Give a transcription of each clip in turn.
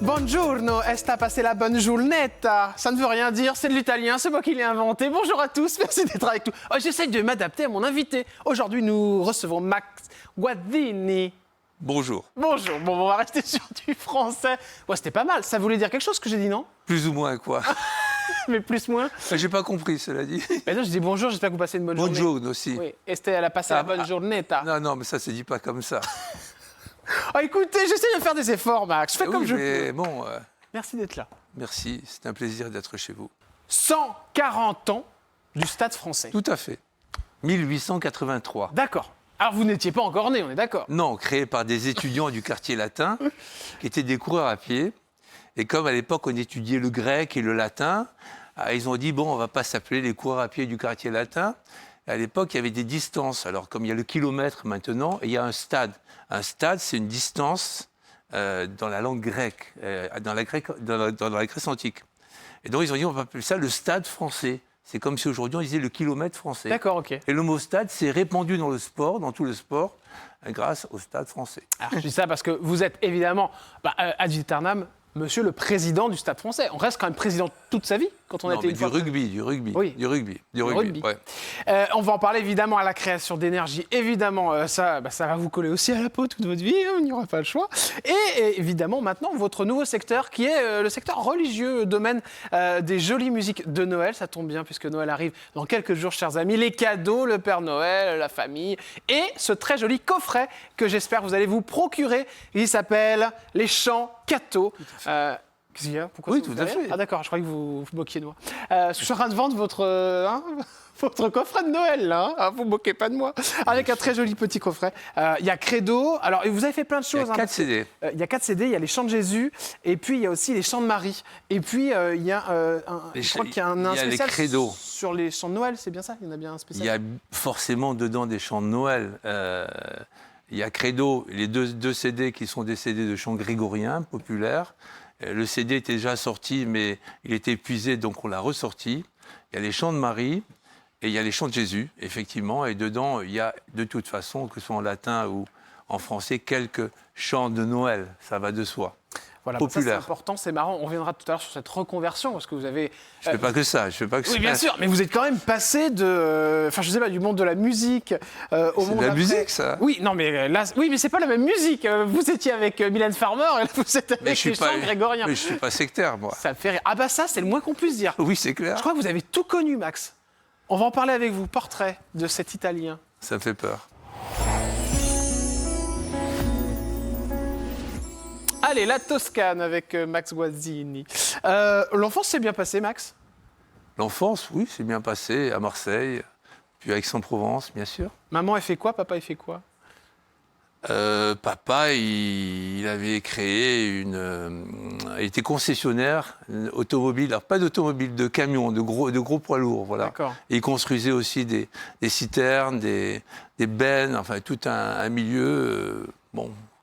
Buongiorno, est-ce passé la bonne giornata? Ça ne veut rien dire, c'est de l'italien, c'est moi qui l'ai inventé. Bonjour à tous, merci d'être avec nous. Oh, j'essaie de m'adapter à mon invité. Aujourd'hui, nous recevons Max Guazzini. Bonjour. Bonjour, bon, on va rester sur du français. Ouais, c'était pas mal, ça voulait dire quelque chose que j'ai dit, non? Plus ou moins quoi? Mais plus moins. J'ai pas compris, cela dit. Mais non, je dis bonjour, j'espère que vous passez une bonne journée. Bonjour aussi. Oui, elle a passé la bonne journeta. Non, mais ça se dit pas comme ça. Oh, écoutez, j'essaie de faire des efforts, Max. Je fais comme je peux. Mais bon, Merci d'être là. merci, c'est un plaisir d'être chez vous. 140 ans du Stade français. Tout à fait. 1883. D'accord. Alors, vous n'étiez pas encore né, on est d'accord? Non, créé par des étudiants du quartier latin, qui étaient des coureurs à pied. Et comme à l'époque, on étudiait le grec et le latin, ils ont dit, bon, on va pas s'appeler les coureurs à pied du quartier latin. À l'époque, il y avait des distances. Alors, comme il y a le kilomètre maintenant, et il y a un stade. Un stade, c'est une distance dans la langue grecque, dans la Grèce antique. Et donc, ils ont dit, on va appeler ça le stade français. C'est comme si aujourd'hui, on disait le kilomètre français. D'accord, ok. Et le mot stade s'est répandu dans le sport, dans tout le sport, grâce au stade français. Alors, je dis ça parce que vous êtes évidemment, ad vitam, monsieur le président du Stade français. On reste quand même président toute sa vie quand on a été une du fois... rugby. Oui. Du rugby. Ouais. On va en parler évidemment à la création d'énergie. Évidemment, ça va vous coller aussi à la peau toute votre vie, il n'y aura pas le choix. Et évidemment, maintenant, votre nouveau secteur qui est le secteur religieux, domaine des jolies musiques de Noël. Ça tombe bien puisque Noël arrive dans quelques jours, chers amis. Les cadeaux, le Père Noël, la famille et ce très joli coffret que j'espère vous allez vous procurer. Il s'appelle Les Chants Cathos. Qu'est-ce qu'il y a? Pourquoi Oui, ça vous tout à rire fait. Ah d'accord, je croyais que vous vous moquiez de moi. Je suis en train de vendre votre coffret de Noël, là. Vous ne moquez pas de moi. Avec un très joli petit coffret. Il y a Credo. Alors, vous avez fait plein de Il y choses. a 4 CD. Il y a 4 CD, il y a les chants de Jésus, et puis il y a aussi les chants de Marie. Et puis, il y a je crois qu'il y a un il y a les spécial credos. sur les chants de Noël, c'est bien ça? Il y en a bien un spécial? Il y a forcément dedans des chants de Noël. Il y a Credo, les deux CD qui sont des CD de chants grégoriens populaires. Le CD était déjà sorti, mais il était épuisé, donc on l'a ressorti. Il y a les chants de Marie et il y a les chants de Jésus, effectivement. Et dedans, il y a de toute façon, que ce soit en latin ou en français, quelques chants de Noël. Ça va de soi. Voilà, ça populaire. c'est important, c'est marrant. On reviendra tout à l'heure sur cette reconversion, parce que vous avez... Je ne fais pas que ça. Oui, bien sûr, mais vous êtes quand même passé de... Enfin, je sais pas, du monde de la musique au monde C'est de la après. musique, ça. Oui, non, mais là... Oui, mais c'est pas la même musique. Vous étiez avec Mylène Farmer, et là, vous êtes avec les chants grégoriens. Mais je ne suis pas sectaire, moi. Ça me fait rire. Ah bah ça, c'est le moins qu'on puisse dire. Oui, c'est clair. Je crois que vous avez tout connu, Max. On va en parler avec vous. Portrait de cet Italien. Ça me fait peur. Allez, la Toscane avec Max Guazzini. L'enfance s'est bien passée, Max? L'enfance, oui, c'est bien passé à Marseille, puis à Aix-en-Provence, bien sûr. Maman, elle fait quoi? Papa, il fait quoi? Papa, il avait créé il était concessionnaire automobile, alors pas d'automobile, de camions, de gros poids lourds, voilà. D'accord. Et il construisait aussi des citernes, des bennes, enfin tout un milieu,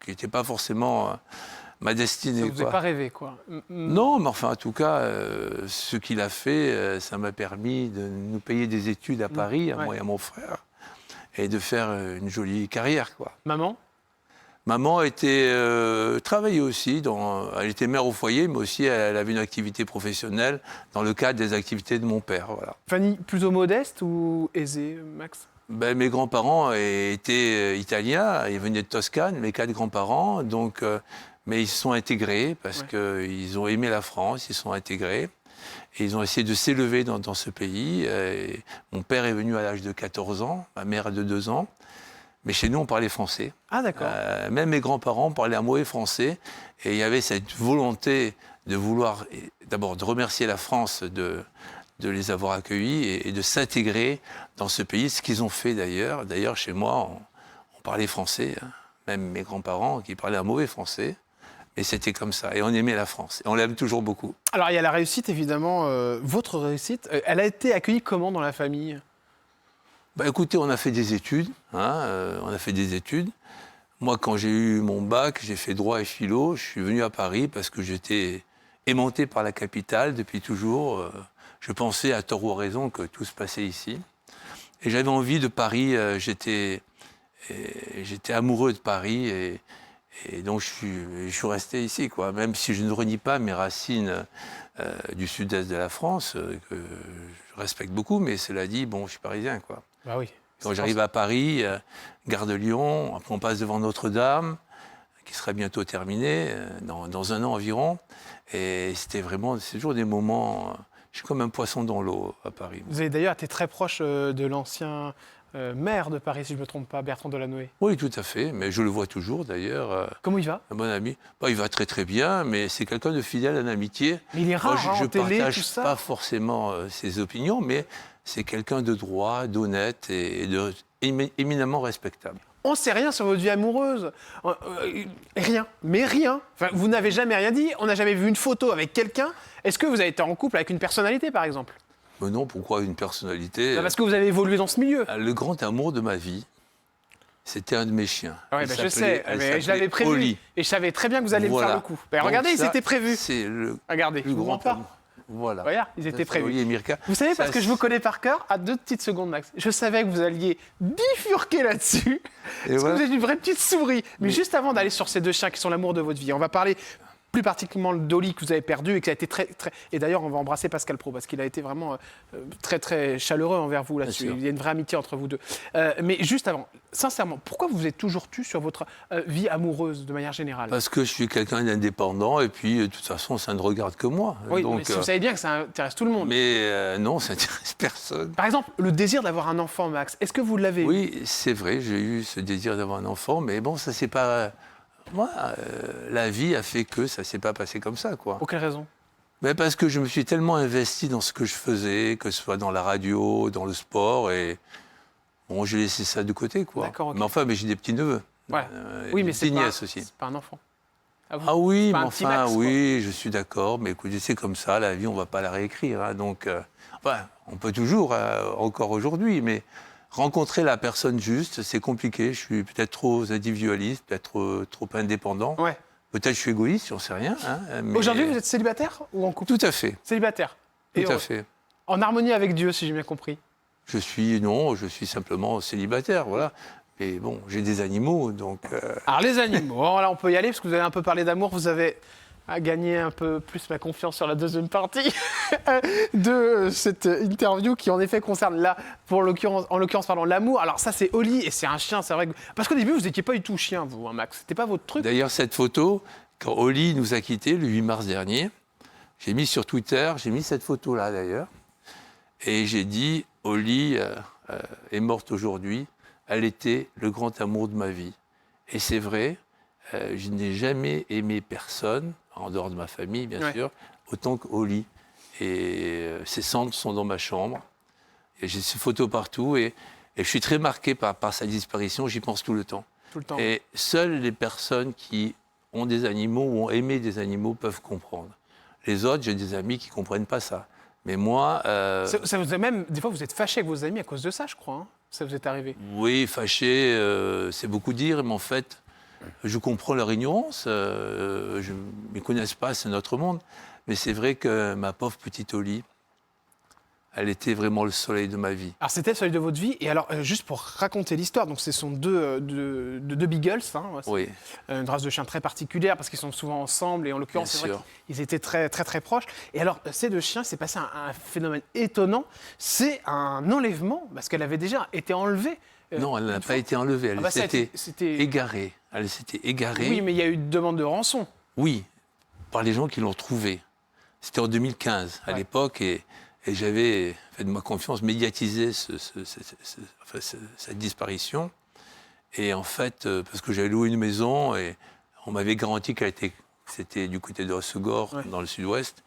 qui n'était pas forcément ma destinée. Ça vous a pas rêvé, quoi. Non, mais enfin, en tout cas, ce qu'il a fait, ça m'a permis de nous payer des études à Paris, à moi et à mon frère, et de faire une jolie carrière, quoi. Maman? Maman travaillait aussi, elle était mère au foyer, mais aussi elle avait une activité professionnelle dans le cadre des activités de mon père, voilà. Famille plutôt modeste ou aisée, Max? Mes grands-parents étaient italiens, ils venaient de Toscane, mes 4 grands-parents, donc... mais ils se sont intégrés parce qu'ils ont aimé la France, ils se sont intégrés. Et ils ont essayé de s'élever dans ce pays. Et mon père est venu à l'âge de 14 ans, ma mère de 2 ans. Mais chez nous, on parlait français. Ah, d'accord. Même mes grands-parents parlaient un mauvais français. Et il y avait cette volonté de vouloir, d'abord, de remercier la France de les avoir accueillis et de s'intégrer dans ce pays, ce qu'ils ont fait d'ailleurs. D'ailleurs, chez moi, on parlait français, hein. Même mes grands-parents qui parlaient un mauvais français. Et c'était comme ça. Et on aimait la France. Et on l'aime toujours beaucoup. Alors, il y a la réussite, évidemment. Votre réussite, elle a été accueillie comment dans la famille? Écoutez, on a fait des études. On a fait des études. Moi, quand j'ai eu mon bac, j'ai fait droit et philo. Je suis venu à Paris parce que j'étais aimanté par la capitale depuis toujours. Je pensais, à tort ou à raison, que tout se passait ici. Et j'avais envie de Paris. Et j'étais amoureux de Paris et donc je suis resté ici, quoi. Même si je ne renie pas mes racines du sud-est de la France, que je respecte beaucoup, mais cela dit, bon, je suis parisien, quoi. Bah oui. Quand j'arrive à Paris, gare de Lyon, après on passe devant Notre-Dame, qui sera bientôt terminée, dans un an environ. Et c'est toujours des moments... je suis comme un poisson dans l'eau à Paris. Vous avez d'ailleurs été très proche de l'ancien maire de Paris, si je ne me trompe pas, Bertrand Delanoë. Oui, tout à fait, mais je le vois toujours d'ailleurs. Comment il va? Un bon ami. Bah, il va très très bien, mais c'est quelqu'un de fidèle en amitié. Mais il est rare, Moi, je en télé, partage tout ça. pas forcément ses opinions, mais c'est quelqu'un de droit, d'honnête et éminemment respectable. On ne sait rien sur votre vie amoureuse. Rien, mais rien. Enfin, vous n'avez jamais rien dit, on n'a jamais vu une photo avec quelqu'un. Est-ce que vous avez été en couple avec une personnalité, par exemple? Mais non, pourquoi une personnalité? Parce que vous avez évolué dans ce milieu. Le grand amour de ma vie, c'était un de mes chiens. Oui, Il je sais, elle mais je s'appelait l'avais prévu. Oli. Et je savais très bien que vous alliez me Voilà. faire le coup. Ben, Donc regardez, ils ça, étaient prévus. C'est le Regardez, plus je vous grand mens pas. amour. Voilà. Regarde, ils étaient prévus. Oli et Mirka. Vous savez, parce Ça, que je vous connais par cœur, à 2 petites secondes max. Je savais que vous alliez bifurquer là-dessus. Parce que vous êtes une vraie petite souris. Mais juste avant d'aller sur ces 2 chiens qui sont l'amour de votre vie, on va parler plus particulièrement d'Oli que vous avez perdu et qui a été très... Et d'ailleurs, on va embrasser Pascal Praud parce qu'il a été vraiment très, très chaleureux envers vous là-dessus. Il y a une vraie amitié entre vous deux. Mais juste avant, sincèrement, pourquoi vous vous êtes toujours tu sur votre vie amoureuse de manière générale? Parce que je suis quelqu'un d'indépendant et puis, de toute façon, ça ne regarde que moi. Oui, Donc, mais vous savez bien que ça intéresse tout le monde. Mais non, ça n'intéresse personne. Par exemple, le désir d'avoir un enfant, Max, est-ce que vous l'avez? Oui, c'est vrai, j'ai eu ce désir d'avoir un enfant, mais bon, ça c'est pas... Moi, la vie a fait que ça s'est pas passé comme ça, quoi. Pour quelle raison? Mais parce que je me suis tellement investi dans ce que je faisais, que ce soit dans la radio, dans le sport, et bon, j'ai laissé ça de côté, quoi. D'accord, ok. Mais enfin, j'ai des petits-neveux. Ouais. Oui, mais c'est nièces aussi. pas un enfant. Ah, Ah oui, pas mais un petit enfin, Max, quoi. oui, je suis d'accord, mais écoutez, c'est comme ça, la vie, on va pas la réécrire, hein, donc, enfin, on peut toujours, encore aujourd'hui, mais rencontrer la personne juste, c'est compliqué. Je suis peut-être trop individualiste, peut-être trop indépendant. Ouais. Peut-être je suis égoïste, j'en sais rien. Hein, mais... Aujourd'hui, vous êtes célibataire ou en couple? Tout à fait, Célibataire. tout Et à fait. en harmonie avec Dieu, si j'ai bien compris. Je suis simplement célibataire, voilà. Mais bon, j'ai des animaux, donc... Alors, les animaux, alors là, on peut y aller, parce que vous avez un peu parlé d'amour. Vous avez gagné un peu plus ma confiance sur la deuxième partie de cette interview qui, en effet, concerne, là, en l'occurrence, pardon, l'amour. Alors, ça, c'est Oli, et c'est un chien, c'est vrai. Parce qu'au début, vous n'étiez pas du tout chien, vous, hein, Max. C'était pas votre truc. D'ailleurs, cette photo, quand Oli nous a quittés, le 8 mars dernier, j'ai mis sur Twitter, j'ai mis cette photo-là, d'ailleurs, et j'ai dit, Oli est morte aujourd'hui, elle était le grand amour de ma vie. Et c'est vrai, je n'ai jamais aimé personne, en dehors de ma famille, bien sûr, autant qu'Oli. Et ses cendres sont dans ma chambre. Et j'ai ces photos partout. Et je suis très marqué par sa disparition. J'y pense tout le temps. Tout le temps. Et seules les personnes qui ont des animaux ou ont aimé des animaux peuvent comprendre. Les autres, j'ai des amis qui ne comprennent pas ça. Mais moi... Ça vous a même, des fois, vous êtes fâché avec vos amis à cause de ça, je crois. Hein. Ça vous est arrivé? Oui, fâché, c'est beaucoup dire, mais en fait, je comprends leur ignorance. Ils ne connaissent pas, c'est notre monde. Mais c'est vrai que ma pauvre petite Oli, elle était vraiment le soleil de ma vie. Alors, c'était celui de votre vie. Et alors, juste pour raconter l'histoire, donc ce sont deux beagles, hein, Oui, une race de chiens très particulière parce qu'ils sont souvent ensemble. Et en l'occurrence, Bien c'est vrai sûr. qu'ils étaient très, très, très proches. Et alors, ces 2 chiens, c'est passé un phénomène étonnant. C'est un enlèvement parce qu'elle avait déjà été enlevée. non, elle n'a une pas fois. été enlevée, elle Ah bah, ça a été- s'était c'était- égarée. Elle s'était égarée, Oui, mais il y a eu une demande de rançon. oui, par les gens qui l'ont trouvée. C'était en 2015, à Ouais. l'époque, et j'avais, fait de ma confiance, médiatisé cette disparition. Et en fait, parce que j'avais loué une maison, et on m'avait garanti c'était du côté de Hossegor, Ouais. dans le sud-ouest,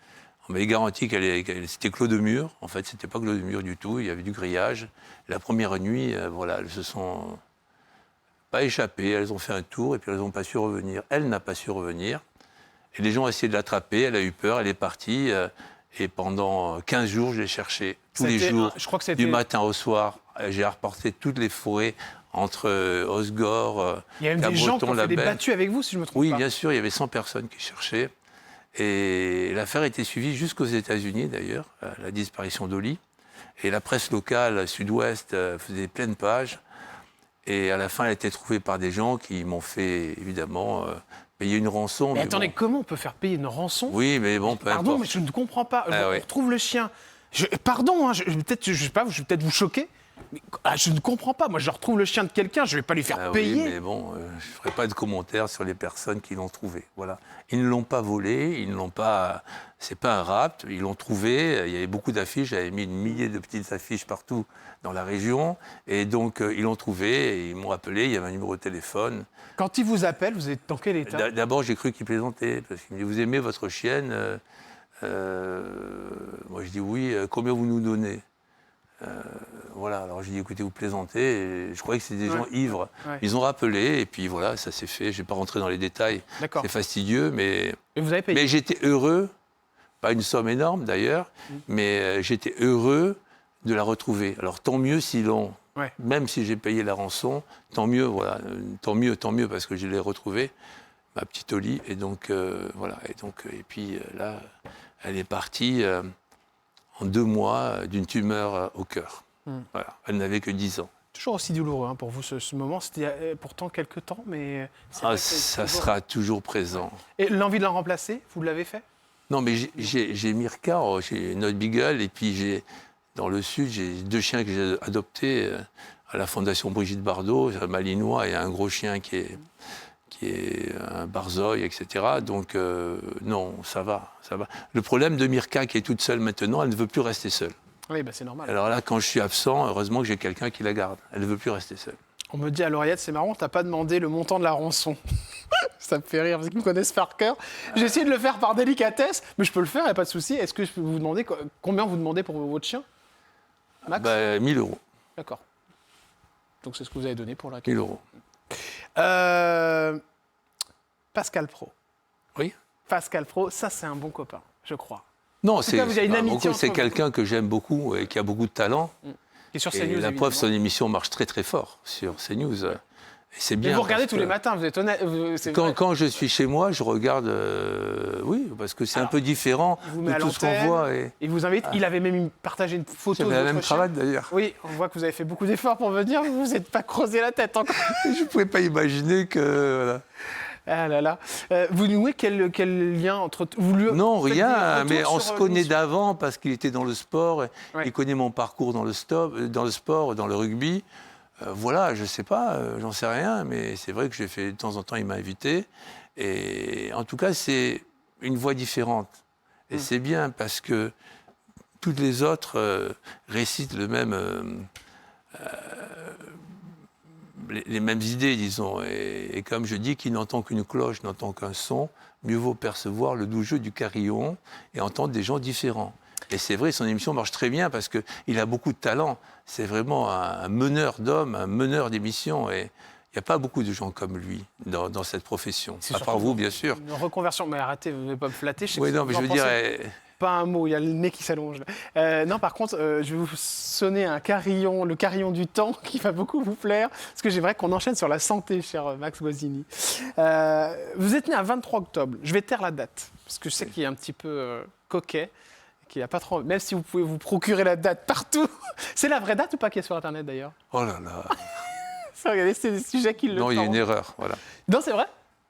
on m'avait garanti c'était clos de mur. En fait, c'était pas clos de mur du tout, il y avait du grillage. La première nuit, voilà, elles se sont pas échappées, elles ont fait un tour, et puis elles n'ont pas su revenir. Elle n'a pas su revenir. Et les gens ont essayé de l'attraper, elle a eu peur, elle est partie. Et pendant 15 jours, je l'ai cherchée. Tous les jours, Je crois que du matin au soir. J'ai reporté toutes les forêts entre Osgore, Il y a même des gens qui ont fait des battues avec vous, si je me trompe Oui, pas. bien sûr, il y avait 100 personnes qui cherchaient. Et l'affaire a été suivie jusqu'aux États-Unis, d'ailleurs, la disparition d'Oli. Et la presse locale, Sud-Ouest, faisait pleine page. Et à la fin, elle a été trouvée par des gens qui m'ont fait, évidemment, payer une rançon. Mais attendez, bon. comment on peut faire payer une rançon? Oui, mais bon, peu Pardon, importe. mais je ne comprends pas. Ah On oui. retrouve le chien. Pardon, hein, peut-être, je sais pas, je vais peut-être vous choquer. Mais, je ne comprends pas. Moi, je retrouve le chien de quelqu'un, je ne vais pas lui faire Ah payer. oui, mais bon, je ne ferai pas de commentaires sur les personnes qui l'ont trouvé. Voilà. Ils ne l'ont pas volé, ils ne l'ont pas. C'est pas un rapt, ils l'ont trouvé. Il y avait beaucoup d'affiches, j'avais mis 1 millier de petites affiches partout dans la région. Et donc, ils l'ont trouvé, et ils m'ont appelé, il y avait un numéro de téléphone. Quand il vous appelle, vous êtes dans quel état? D'abord, j'ai cru qu'il plaisantait, parce qu'il me dit, vous aimez votre chienne? Moi, je dis oui, combien vous nous donnez? Voilà, alors j'ai dit, écoutez, vous plaisantez, et je croyais que c'était des gens ivres. Ouais. Ils ont rappelé, et puis voilà, ça s'est fait. Je ne vais pas rentrer dans les détails, D'accord. c'est fastidieux, mais Et vous avez payé? j'étais heureux, pas une somme énorme d'ailleurs, mais j'étais heureux de la retrouver. Alors tant mieux si l'on, Ouais. même si j'ai payé la rançon, tant mieux, voilà, tant mieux, parce que je l'ai retrouvée, ma petite Oli, et donc voilà, et puis là, elle est partie en 2 mois d'une tumeur au cœur. Voilà, elle n'avait que 10 ans. Toujours aussi douloureux hein, pour vous ce moment. C'était pourtant quelques temps, mais c'est vrai que c'est Ça toujours- sera toujours présent. Et l'envie de la remplacer, vous l'avez fait? Non, mais j'ai Mirka, j'ai notre Beagle, et puis dans le sud, j'ai 2 chiens que j'ai adoptés à la Fondation Brigitte Bardot, un Malinois et un gros chien qui est un Barzoï, etc. Donc, non, ça va. Le problème de Mirka, qui est toute seule maintenant, elle ne veut plus rester seule. Oui, bah c'est normal. Alors là, quand je suis absent, heureusement que j'ai quelqu'un qui la garde. Elle ne veut plus rester seule. On me dit à l'oreillette, c'est marrant, t'as pas demandé le montant de la rançon. Ça me fait rire, parce qu'ils me connaissent par cœur. J'ai essayé de le faire par délicatesse, mais je peux le faire, il n'y a pas de souci. Est-ce que je peux vous demander combien vous demandez pour votre chien, Max? 1 000 euros. D'accord. Donc c'est ce que vous avez donné pour la 1 000 euros. Pascal Pro. Oui. Pascal Pro, ça c'est un bon copain, je crois. Non, tout cas, vous avez une pas amitié beaucoup, entre c'est vous. quelqu'un que j'aime beaucoup et qui a beaucoup de talent. Qui est sur Et CNews, la évidemment. preuve, son émission marche très très fort sur CNews. Et c'est Mais bien. vous regardez parce tous que les matins, vous êtes honnête. C'est vrai. quand je suis chez moi, je regarde. Oui, parce que c'est un Alors, peu différent il vous met de à tout ce qu'on l'antenne, voit. Il vous invite. Il avait même partagé une photo de J'avais la votre même chien. cravate d'ailleurs. Oui, on voit que vous avez fait beaucoup d'efforts pour venir. Vous vous êtes pas creusé la tête encore. Je ne pouvais pas imaginer que. Voilà. Ah là là. Vous nouez quel lien entre vous lui Non, faites des rien, retours mais on sur, se connaît l'émission? d'avant parce qu'il était dans le sport. Ouais. Il connaît mon parcours dans le sport, dans le rugby. Voilà, je ne sais pas, j'en sais rien, mais c'est vrai que j'ai fait de temps en temps, il m'a invité. Et en tout cas, c'est une voix différente. Et c'est bien parce que toutes les autres récitent le même. Les mêmes idées, disons. Et comme je dis, qui n'entend qu'une cloche, n'entend qu'un son, mieux vaut percevoir le doux jeu du carillon et entendre des gens différents. Et c'est vrai, son émission marche très bien parce qu'il a beaucoup de talent. C'est vraiment un meneur d'hommes, un meneur d'émissions. Et il n'y a pas beaucoup de gens comme lui dans cette profession. C'est À part surtout vous, bien sûr. Une reconversion. Mais arrêtez, vous ne pas me flatter. Je sais Oui, que non, vous mais en je veux pensez dire. pas un mot, il y a le nez qui s'allonge. Non, par contre, je vais vous sonner un carillon, le carillon du temps, qui va beaucoup vous plaire, parce que j'aimerais qu'on enchaîne sur la santé, cher Max Guazzini. Vous êtes né un 23 octobre. Je vais taire la date, parce que je sais qu'il est un petit peu coquet, qu'il a pas trop. Même si vous pouvez vous procurer la date partout. C'est la vraie date ou pas qui est sur Internet d'ailleurs? Oh là là. Regardez, c'est des sujets qui le. Non, il y a une tentent. erreur. Voilà. Non, c'est vrai?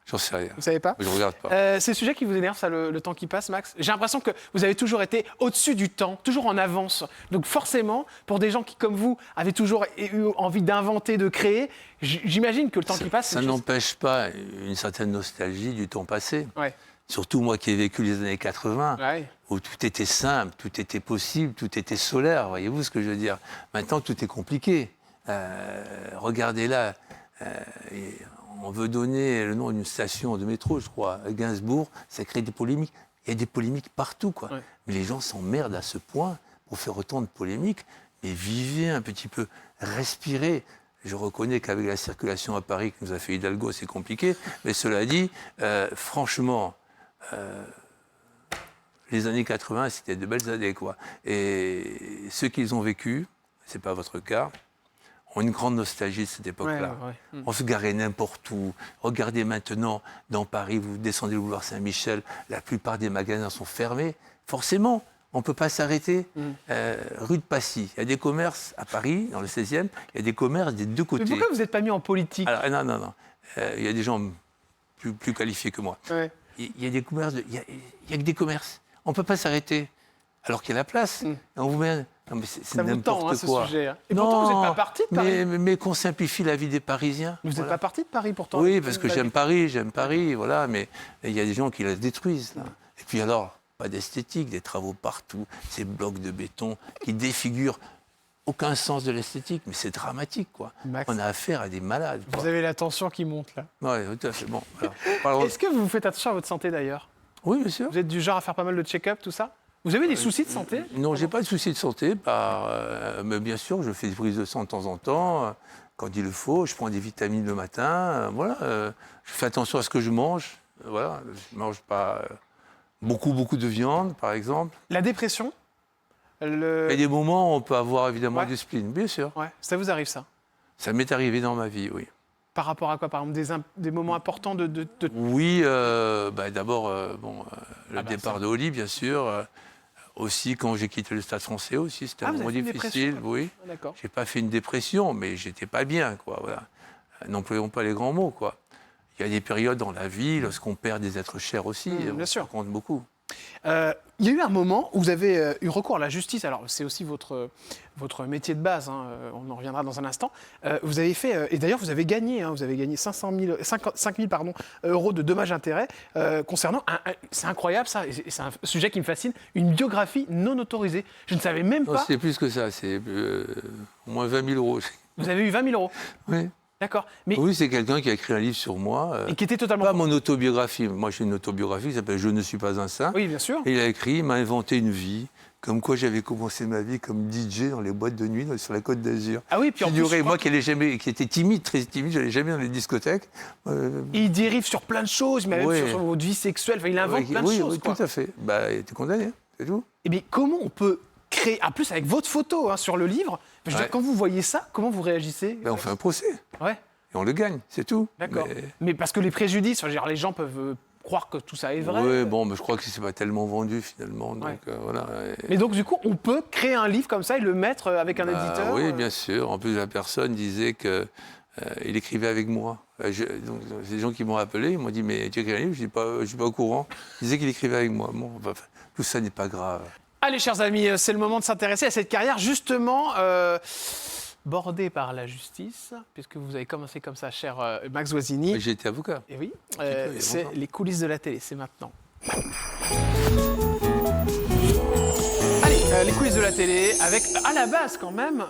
J'en sais rien. Vous savez pas? Je ne regarde pas. C'est le sujet qui vous énerve, ça, le temps qui passe, Max? J'ai l'impression que vous avez toujours été au-dessus du temps, toujours en avance. Donc forcément, pour des gens qui, comme vous, avaient toujours eu envie d'inventer, de créer, j'imagine que le temps qui passe... c'est Ça une chose- n'empêche pas une certaine nostalgie du temps passé. Ouais. Surtout moi qui ai vécu les années 80, Ouais. où tout était simple, tout était possible, tout était solaire. Voyez-vous ce que je veux dire? Maintenant, tout est compliqué. Regardez là, on veut donner le nom d'une station de métro, je crois, à Gainsbourg, ça crée des polémiques. Il y a des polémiques partout, quoi. Ouais. Mais les gens s'emmerdent à ce point pour faire autant de polémiques. Mais vivez un petit peu, respirez. Je reconnais qu'avec la circulation à Paris que nous a fait Hidalgo, c'est compliqué. Mais cela dit, franchement, les années 80, c'était de belles années, quoi. Et ceux qui ont vécu, ce n'est pas votre cas, ont une grande nostalgie de cette époque-là. Ouais. On se garait n'importe où. Regardez maintenant, dans Paris, vous descendez le boulevard Saint-Michel, la plupart des magasins sont fermés. Forcément, On ne peut pas s'arrêter. Rue de Passy, il y a des commerces à Paris, dans le 16e, il y a des commerces des deux côtés. Mais pourquoi vous n'êtes pas mis en politique? Alors, non. Il y a des gens plus qualifiés que moi. Ouais. Il y a des commerces, il y a que des commerces. On ne peut pas s'arrêter. Alors qu'il y a la place. Et on vous met... Non, mais c'est Ça vous n'importe tend, hein, ce quoi. sujet. Hein. Et pourtant, vous n'êtes pas parti de Paris. Mais qu'on simplifie la vie des Parisiens. Vous n'êtes Voilà. pas parti de Paris, pourtant. Oui, parce que j'aime Paris, voilà. Mais il y a des gens qui la détruisent, là. Et puis alors, pas d'esthétique, des travaux partout, ces blocs de béton qui défigurent aucun sens de l'esthétique, mais c'est dramatique, quoi. Max. On a affaire à des malades, quoi. Vous avez la tension qui monte, là. Oui, tout à fait. Bon, alors, Est-ce que vous faites attention à votre santé, d'ailleurs? oui, bien sûr. Vous êtes du genre à faire pas mal de check-up, tout ça? Vous avez des soucis de santé? Non, j'ai pas de soucis de santé. Mais bien sûr, je fais des prises de sang de temps en temps, quand il le faut. Je prends des vitamines le matin. Voilà. Je fais attention à ce que je mange. Voilà. Je mange pas beaucoup de viande, par exemple. La dépression? Il y a des moments où on peut avoir évidemment Ouais. du spleen, bien sûr. Ouais, ça vous arrive, ça? Ça m'est arrivé dans ma vie, oui. Par rapport à quoi? Par exemple, des moments importants de... Oui, d'abord, le bah, départ ça. de Oli, bien sûr. Aussi, quand j'ai quitté le Stade Français aussi, c'était un Ah, vous moment avez fait une difficile, dépression? oui. D'accord. J'ai pas fait une dépression, mais j'étais pas bien, quoi. Voilà. N'employons pas les grands mots, quoi. Il y a des périodes dans la vie, lorsqu'on perd des êtres chers aussi, bien sûr. ça compte beaucoup. Il y a eu un moment où vous avez eu recours à la justice. Alors, c'est aussi votre métier de base. Hein, on en reviendra dans un instant. Vous avez fait, et d'ailleurs, vous avez gagné. Hein, vous avez gagné 5 000 euros de dommages-intérêts concernant. C'est incroyable, ça. Et c'est un sujet qui me fascine. Une biographie non autorisée. Je ne savais même Non, pas. c'est plus que ça, c'est au moins 20 000 euros. Vous avez eu 20 000 euros. Oui, D'accord. Mais oui, c'est quelqu'un qui a écrit un livre sur moi. et qui était totalement. Pas mon autobiographie. Moi, j'ai une autobiographie qui s'appelle « Je ne suis pas un saint ». Oui, bien sûr. Et il a écrit, il m'a inventé une vie, comme quoi j'avais commencé ma vie comme DJ dans les boîtes de nuit sur la Côte d'Azur. Ah oui, puis en plus, Figurez, je crois moi qui étais timide, très timide, j'allais jamais dans les discothèques. il dérive sur plein de choses, mais même Oui. sur votre vie sexuelle. Enfin, il invente plein de oui, choses. oui, quoi. tout à fait. Bah, il était condamné, c'est tout. Eh bien, comment on peut créer, en plus avec votre photo hein, sur le livre, je veux dire, Ouais. quand vous voyez ça, comment vous réagissez? Ben, on fait un procès Ouais, et on le gagne, c'est tout. d'accord. Mais parce que les préjudices, enfin, je veux dire, les gens peuvent croire que tout ça est vrai. Oui, bon, mais je crois que c'est pas tellement vendu finalement. Donc, Ouais. voilà. Mais donc, du coup, on peut créer un livre comme ça et le mettre avec un Bah, éditeur oui, bien sûr. En plus, la personne disait que il écrivait avec moi. Donc, c'est des gens qui m'ont appelé, ils m'ont dit mais tu écris un livre? Je ne suis pas au courant. Ils disaient qu'il écrivait avec moi. Bon, enfin, tout ça n'est pas grave. Allez, chers amis, c'est le moment de s'intéresser à cette carrière, justement, bordée par la justice, puisque vous avez commencé comme ça, cher Max Guazzini. J'ai été avocat. Et oui, peu, il y a c'est longtemps. les coulisses de la télé, c'est maintenant. Allez, les coulisses de la télé, avec à la base quand même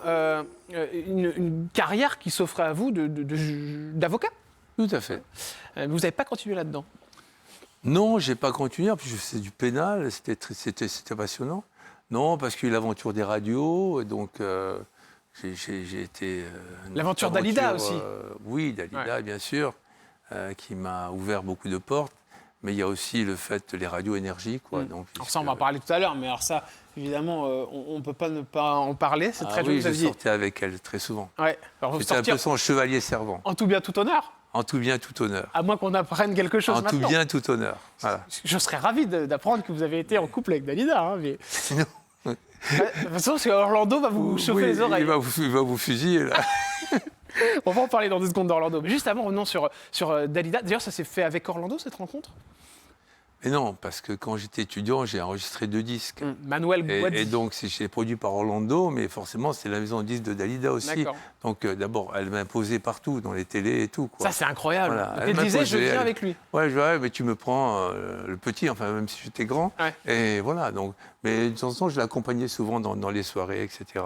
une carrière qui s'offrait à vous d'avocat. Tout à fait. Vous n'avez pas continué là-dedans. Non, j'ai pas continué. En plus, je faisais du pénal. C'était passionnant. Non, parce qu'il y a eu l'aventure des radios. Et donc, j'ai été... L'aventure Dalida aussi. Oui, Dalida, Ouais. bien sûr, qui m'a ouvert beaucoup de portes. Mais il y a aussi le fait les radios énergie, quoi. Donc, Alors ça, on va en parler tout à l'heure, mais alors ça, évidemment, on ne peut pas ne pas en parler. C'est très oui, joli. je sortais avec elle très souvent. Ouais. Alors, vous J'étais un sortir peu son chevalier servant. en tout bien, tout honneur, En tout bien, tout honneur. à moins qu'on apprenne quelque chose En tout maintenant. bien, tout honneur. Voilà. Je serais ravi d'apprendre que vous avez été en couple avec Dalida. Hein, mais... Sinon, De toute façon, parce que Orlando va vous chauffer oui, les oreilles. il va vous fusiller, là. On va en parler dans 2 secondes d'Orlando. Mais juste avant, revenons sur Dalida. D'ailleurs, ça s'est fait avec Orlando, cette rencontre? Mais non, parce que quand j'étais étudiant, j'ai enregistré 2 disques. Manuel Guadzi. Et donc, c'est produit par Orlando, mais forcément, c'est la maison de disques de Dalida aussi. D'accord. Donc, d'abord, elle m'a imposé partout, dans les télés et tout, quoi. Ça, c'est incroyable. Voilà. Donc, Elle elle m'a disait, je posé, viens elle- avec lui. Ouais, mais tu me prends le petit, enfin, même si j'étais grand. Ouais. Et voilà, donc... Mais de temps en temps, je l'accompagnais souvent dans les soirées, etc.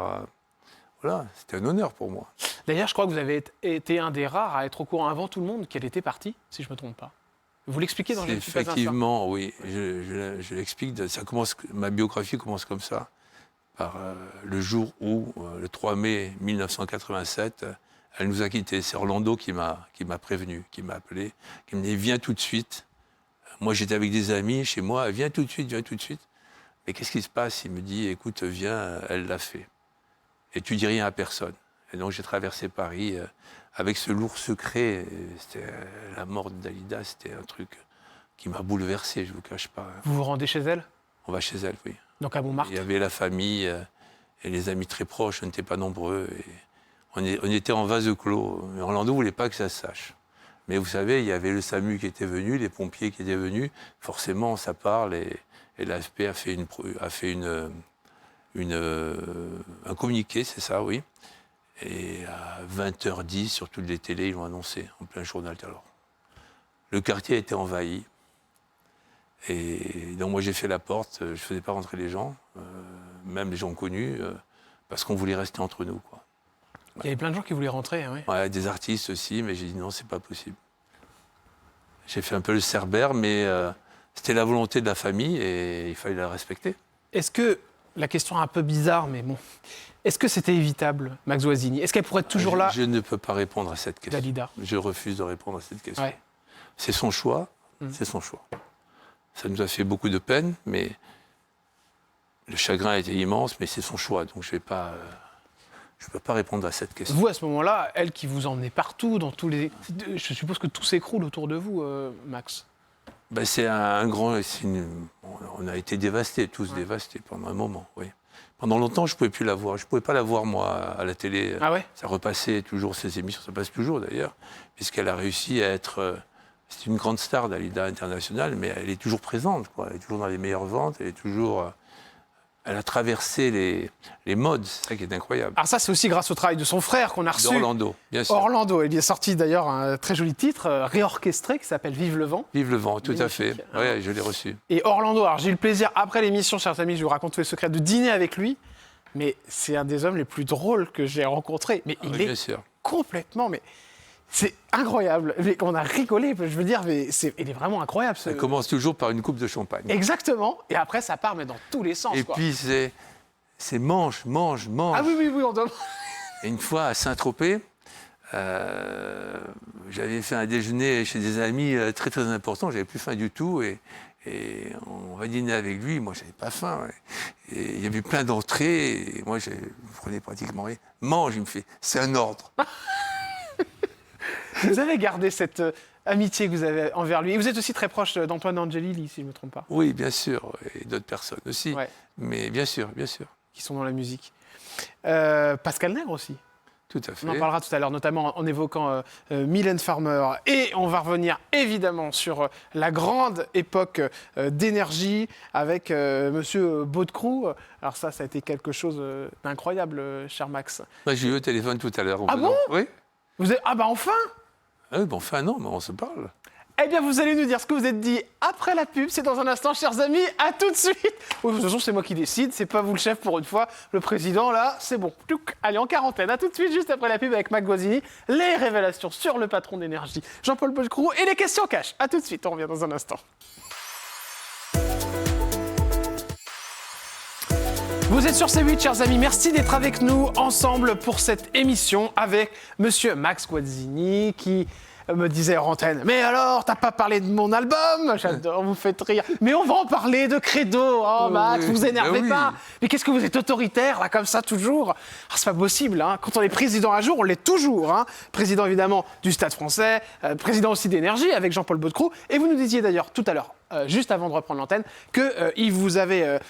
Voilà, c'était un honneur pour moi. D'ailleurs, je crois que vous avez été un des rares à être au courant avant tout le monde qu'elle était partie, si je ne me trompe pas. Vous l'expliquez dans Je ne suis pas un saint. Effectivement, oui, je l'explique. Ma biographie commence comme ça, par le jour où, le 3 mai 1987, elle nous a quittés. C'est Orlando qui m'a prévenu, qui m'a appelé, qui me dit « Viens tout de suite ». Moi, j'étais avec des amis chez moi, « Viens tout de suite, viens tout de suite ». Mais qu'est-ce qui se passe? Il me dit « Écoute, viens, elle l'a fait. Et tu dis rien à personne ». Et donc, j'ai traversé Paris avec ce lourd secret. C'était la mort de Dalida, c'était un truc qui m'a bouleversé, je ne vous cache pas. Vous vous rendez chez elle? On va chez elle, oui. Donc à Montmartre. Il y avait la famille et les amis très proches, on n'était pas nombreux. Et on était en vase clos. Orlando ne voulait pas que ça se sache. Mais vous savez, il y avait le SAMU qui était venu, les pompiers qui étaient venus. Forcément, ça parle et l'AFP a fait un communiqué, c'est ça, oui. Et à 20h10, sur toutes les télés, ils l'ont annoncé, en plein journal. Alors, le quartier a été envahi. Et donc moi, j'ai fait la porte. Je ne faisais pas rentrer les gens, même les gens connus, parce qu'on voulait rester entre nous, quoi. Il y avait plein de gens qui voulaient rentrer, oui. Ouais, des artistes aussi, mais j'ai dit non, c'est pas possible. J'ai fait un peu le cerbère, mais c'était la volonté de la famille et il fallait la respecter. Est-ce que, la question est un peu bizarre, mais bon, est-ce que c'était évitable, Max Guazzini? Est-ce qu'elle pourrait être toujours là, Je ne peux pas répondre à cette question. Dalida? Je refuse de répondre à cette question. Ouais. C'est son choix, c'est son choix. Ça nous a fait beaucoup de peine, mais le chagrin a été immense, mais c'est son choix, donc je ne peux pas répondre à cette question. Vous, à ce moment-là, elle qui vous emmenait partout, dans tous les... Je suppose que tout s'écroule autour de vous, Max. Ben, c'est un grand... On a été dévastés, tous dévastés pendant un moment, oui. Pendant longtemps, je ne pouvais plus la voir. Je ne pouvais pas la voir, moi, à la télé. Ah ouais? Ça repassait toujours, ces émissions, ça passe toujours d'ailleurs, puisqu'elle a réussi à être... C'est une grande star d'Alida internationale, mais elle est toujours présente, quoi. Elle est toujours dans les meilleures ventes, elle est toujours... Elle a traversé les modes, c'est ça qui est incroyable. Alors ça, c'est aussi grâce au travail de son frère qu'on a reçu. Orlando, bien sûr. Orlando, il est sorti d'ailleurs un très joli titre, réorchestré, qui s'appelle Vive le vent. Vive le vent, tout à fait. Magnifique. Oui, je l'ai reçu. Et Orlando, alors j'ai eu le plaisir, après l'émission, chers amis, je vous raconte tous les secrets, de dîner avec lui. Mais c'est un des hommes les plus drôles que j'ai rencontrés. Mais il Oui, est bien sûr. complètement... Mais c'est incroyable. Mais on a rigolé, je veux dire, mais il est vraiment incroyable. Ça commence toujours par une coupe de champagne. Exactement. Et après, ça part, mais dans tous les sens. Et quoi. puis, c'est mange. Ah oui, on doit... Et une fois à Saint-Tropez, j'avais fait un déjeuner chez des amis très très importants, j'avais plus faim du tout et on va dîner avec lui, moi j'avais pas faim. Ouais. Et il y avait plein d'entrées et moi je prenais pratiquement rien. Mange, il me fait, c'est un ordre. Vous avez gardé cette amitié que vous avez envers lui. Et vous êtes aussi très proche d'Antoine Angelilli, si je ne me trompe pas. Oui, bien sûr, et d'autres personnes aussi. Ouais. Mais bien sûr. Qui sont dans la musique. Pascal Nègre aussi. Tout à fait. On en parlera tout à l'heure, notamment en évoquant Mylène Farmer. Et on va revenir évidemment sur la grande époque d'énergie avec Monsieur Baudecroux. Alors ça a été quelque chose d'incroyable, cher Max. Moi, j'ai eu au téléphone tout à l'heure. Ah bon? Oui. Ah bah enfin! Ah oui, bon, enfin non, mais on se parle. Eh bien, vous allez nous dire ce que vous êtes dit après la pub. C'est dans un instant, chers amis. À tout de suite. Oui, de toute façon, c'est moi qui décide. C'est pas vous le chef pour une fois. Le président, là, c'est bon. Allez, en quarantaine. À tout de suite, juste après la pub avec Max Guazzini. Les révélations sur le patron d'énergie, Jean-Paul Baudecroux, et les questions cash. À tout de suite. On revient dans un instant. Vous êtes sur C8, chers amis. Merci d'être avec nous ensemble pour cette émission avec Monsieur Max Guazzini qui me disait hors antenne, mais alors, t'as pas parlé de mon album? J'adore, vous faites rire. Mais on va en parler de Credo. Oh, Max, vous énervez pas. Mais qu'est-ce que vous êtes autoritaire, là, comme ça, toujours? Ah, c'est pas possible, hein. Quand on est président un jour, on l'est toujours, hein. Président, évidemment, du Stade français, président aussi d'énergie, avec Jean-Paul Baudecroux. Et vous nous disiez d'ailleurs, tout à l'heure, juste avant de reprendre l'antenne, qu'il vous avait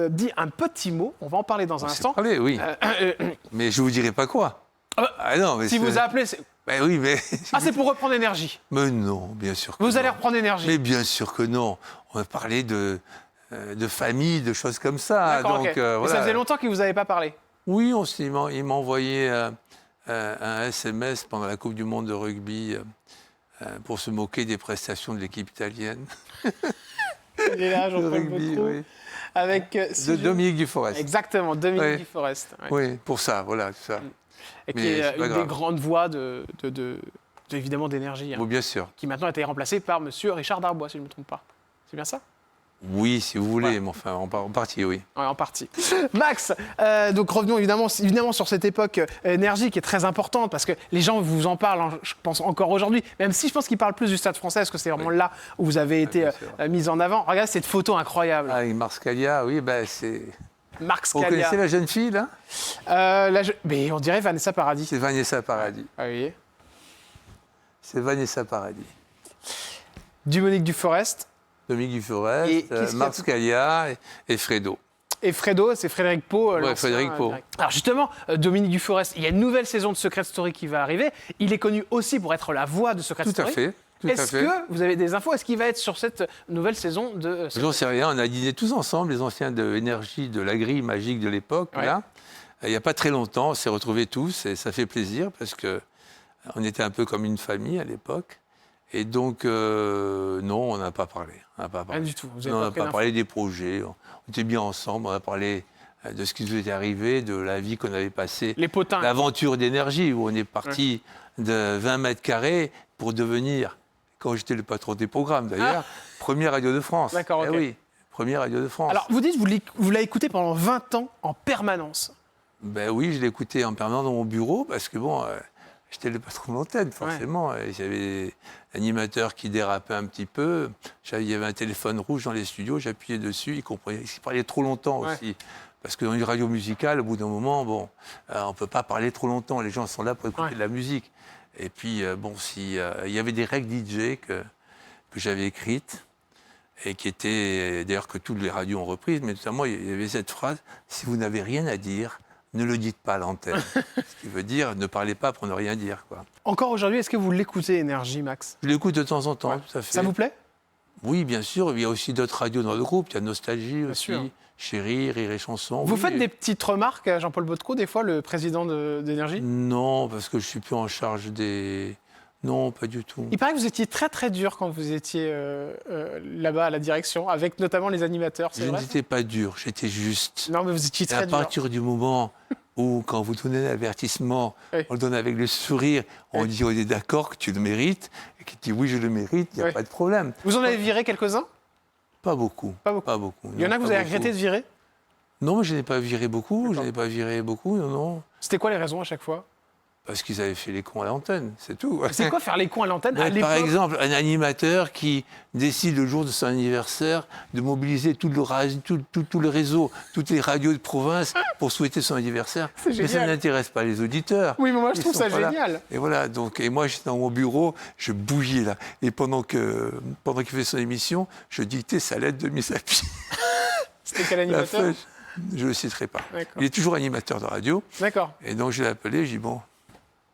dit un petit mot. On va en parler dans un instant. Parlé, oui. Mais je vous dirai pas quoi. Ah non, mais si vous appelez... Ben oui, mais... Ah, c'est pour reprendre énergie. Mais non, bien sûr que Vous non. allez reprendre énergie. Mais bien sûr que non. On va parler de famille, de choses comme ça. D'accord, donc, ok. Mais voilà. ça faisait longtemps qu'il ne vous avait pas parlé. Oui, il m'a envoyé un SMS pendant la Coupe du Monde de rugby pour se moquer des prestations de l'équipe italienne. Il est là, Jean-Paul Baudecroux. Oui. Avec Dominique Duforest. Exactement, Dominique Duforest. Ouais. Oui, pour ça, voilà, tout ça. Et qui est une des grandes voix évidemment d'énergie. Hein, oui, bien sûr. Qui maintenant a été remplacée par Monsieur Richard Darbois, si je ne me trompe pas. C'est bien ça? Oui, si vous voulez, mais enfin, en partie, oui. Ouais, en partie. Max, donc revenons évidemment sur cette époque énergie qui est très importante, parce que les gens vous en parlent, hein, je pense encore aujourd'hui, même si je pense qu'ils parlent plus du Stade français, parce que c'est vraiment là où vous avez été mis en avant. Regardez cette photo incroyable. Ah, et Mars Scalia, oui, ben c'est... Marc Scalia. Vous connaissez la jeune fille, là? Mais on dirait Vanessa Paradis. C'est Vanessa Paradis. Ah oui. C'est Vanessa Paradis. Dominique Duforest. Dominique Duforest, Marc Scalia et Fredo. Et Fredo, c'est Frédéric Pau. Ouais, l'ancien, Frédéric Pau. direct. Alors justement, Dominique Duforest, il y a une nouvelle saison de Secret Story qui va arriver. Il est connu aussi pour être la voix de Secret Tout Story. à fait. Est-ce que vous avez des infos? Est-ce qu'il va être sur cette nouvelle saison de Secret J'en sais rien. On a dîné tous ensemble, les anciens de Énergie, de la grille magique de l'époque. Ouais. Là. Il n'y a pas très longtemps, on s'est retrouvés tous et ça fait plaisir parce qu'on était un peu comme une famille à l'époque. Et donc, non, on n'a pas parlé. On n'a pas parlé. Rien du tout. Vous avez Non, on pas n'a pris pas d'infos. parlé des projets. On était bien ensemble. On a parlé de ce qui nous était arrivé, de la vie qu'on avait passée. Les potins. L'aventure d'énergie où on est parti de 20 mètres carrés pour devenir, quand j'étais le patron des programmes d'ailleurs, première radio de France. D'accord, ok. Eh oui, première radio de France. Alors, vous dites, vous l'avez écouté pendant 20 ans en permanence. Ben oui, je l'écoutais en permanence dans mon bureau parce que bon, j'étais le patron de l'antenne forcément. Et j'avais l'animateur qui dérapait un petit peu. Il y avait un téléphone rouge dans les studios, j'appuyais dessus, il parlait trop longtemps aussi. Parce que dans une radio musicale, au bout d'un moment, bon, on ne peut pas parler trop longtemps. Les gens sont là pour écouter de la musique. Et puis, bon, il y avait des règles DJ que j'avais écrites et qui étaient, d'ailleurs, que toutes les radios ont reprises, mais notamment, il y avait cette phrase « Si vous n'avez rien à dire, ne le dites pas à l'antenne ». Ce qui veut dire « Ne parlez pas pour ne rien dire ». Quoi. Encore aujourd'hui, est-ce que vous l'écoutez, Énergie, Max? Je l'écoute de temps en temps, tout à fait. Ça vous plaît? Oui, bien sûr. Il y a aussi d'autres radios dans le groupe. Il y a Nostalgie aussi, sûr. Chérie, Rire et Chanson. Vous oui. faites des petites remarques à Jean-Paul Baudecot, des fois, le président d'Énergie? Non, parce que je ne suis plus en charge des... Non, pas du tout. Il paraît que vous étiez très très dur quand vous étiez là-bas à la direction, avec notamment les animateurs, c'est Je vrai? n'étais pas dur, j'étais juste. Non, mais vous étiez Et à très dur. partir du moment où, quand vous donnez l'avertissement, Oui. on le donne avec le sourire, on dit on est d'accord que tu le mérites, et qu'il dit oui, je le mérite, il n'y a Oui. pas de problème. Vous en avez viré quelques-uns? Pas beaucoup. Pas beaucoup. Pas beaucoup. Il y en a que non, vous pas avez beaucoup. regretté de virer? Non, mais je n'ai pas viré beaucoup, D'accord. non. C'était quoi les raisons à chaque fois? Parce qu'ils avaient fait les cons à l'antenne, c'est tout. C'est quoi faire les cons à l'antenne à Par l'époque? exemple, un animateur qui décide le jour de son anniversaire de mobiliser tout le réseau, toutes les radios de province pour souhaiter son anniversaire. C'est Mais ça génial. n'intéresse pas les auditeurs. Oui, mais moi je Ils trouve sont ça pas là. génial. Et voilà, donc, et moi j'étais dans mon bureau, je bougeais là. Et pendant qu'il fait son émission, je dictais sa lettre de mise à pied. C'était quel La animateur? feuille, je ne le citerai pas. D'accord. Il est toujours animateur de radio. D'accord, Et donc je l'ai appelé, je dis bon,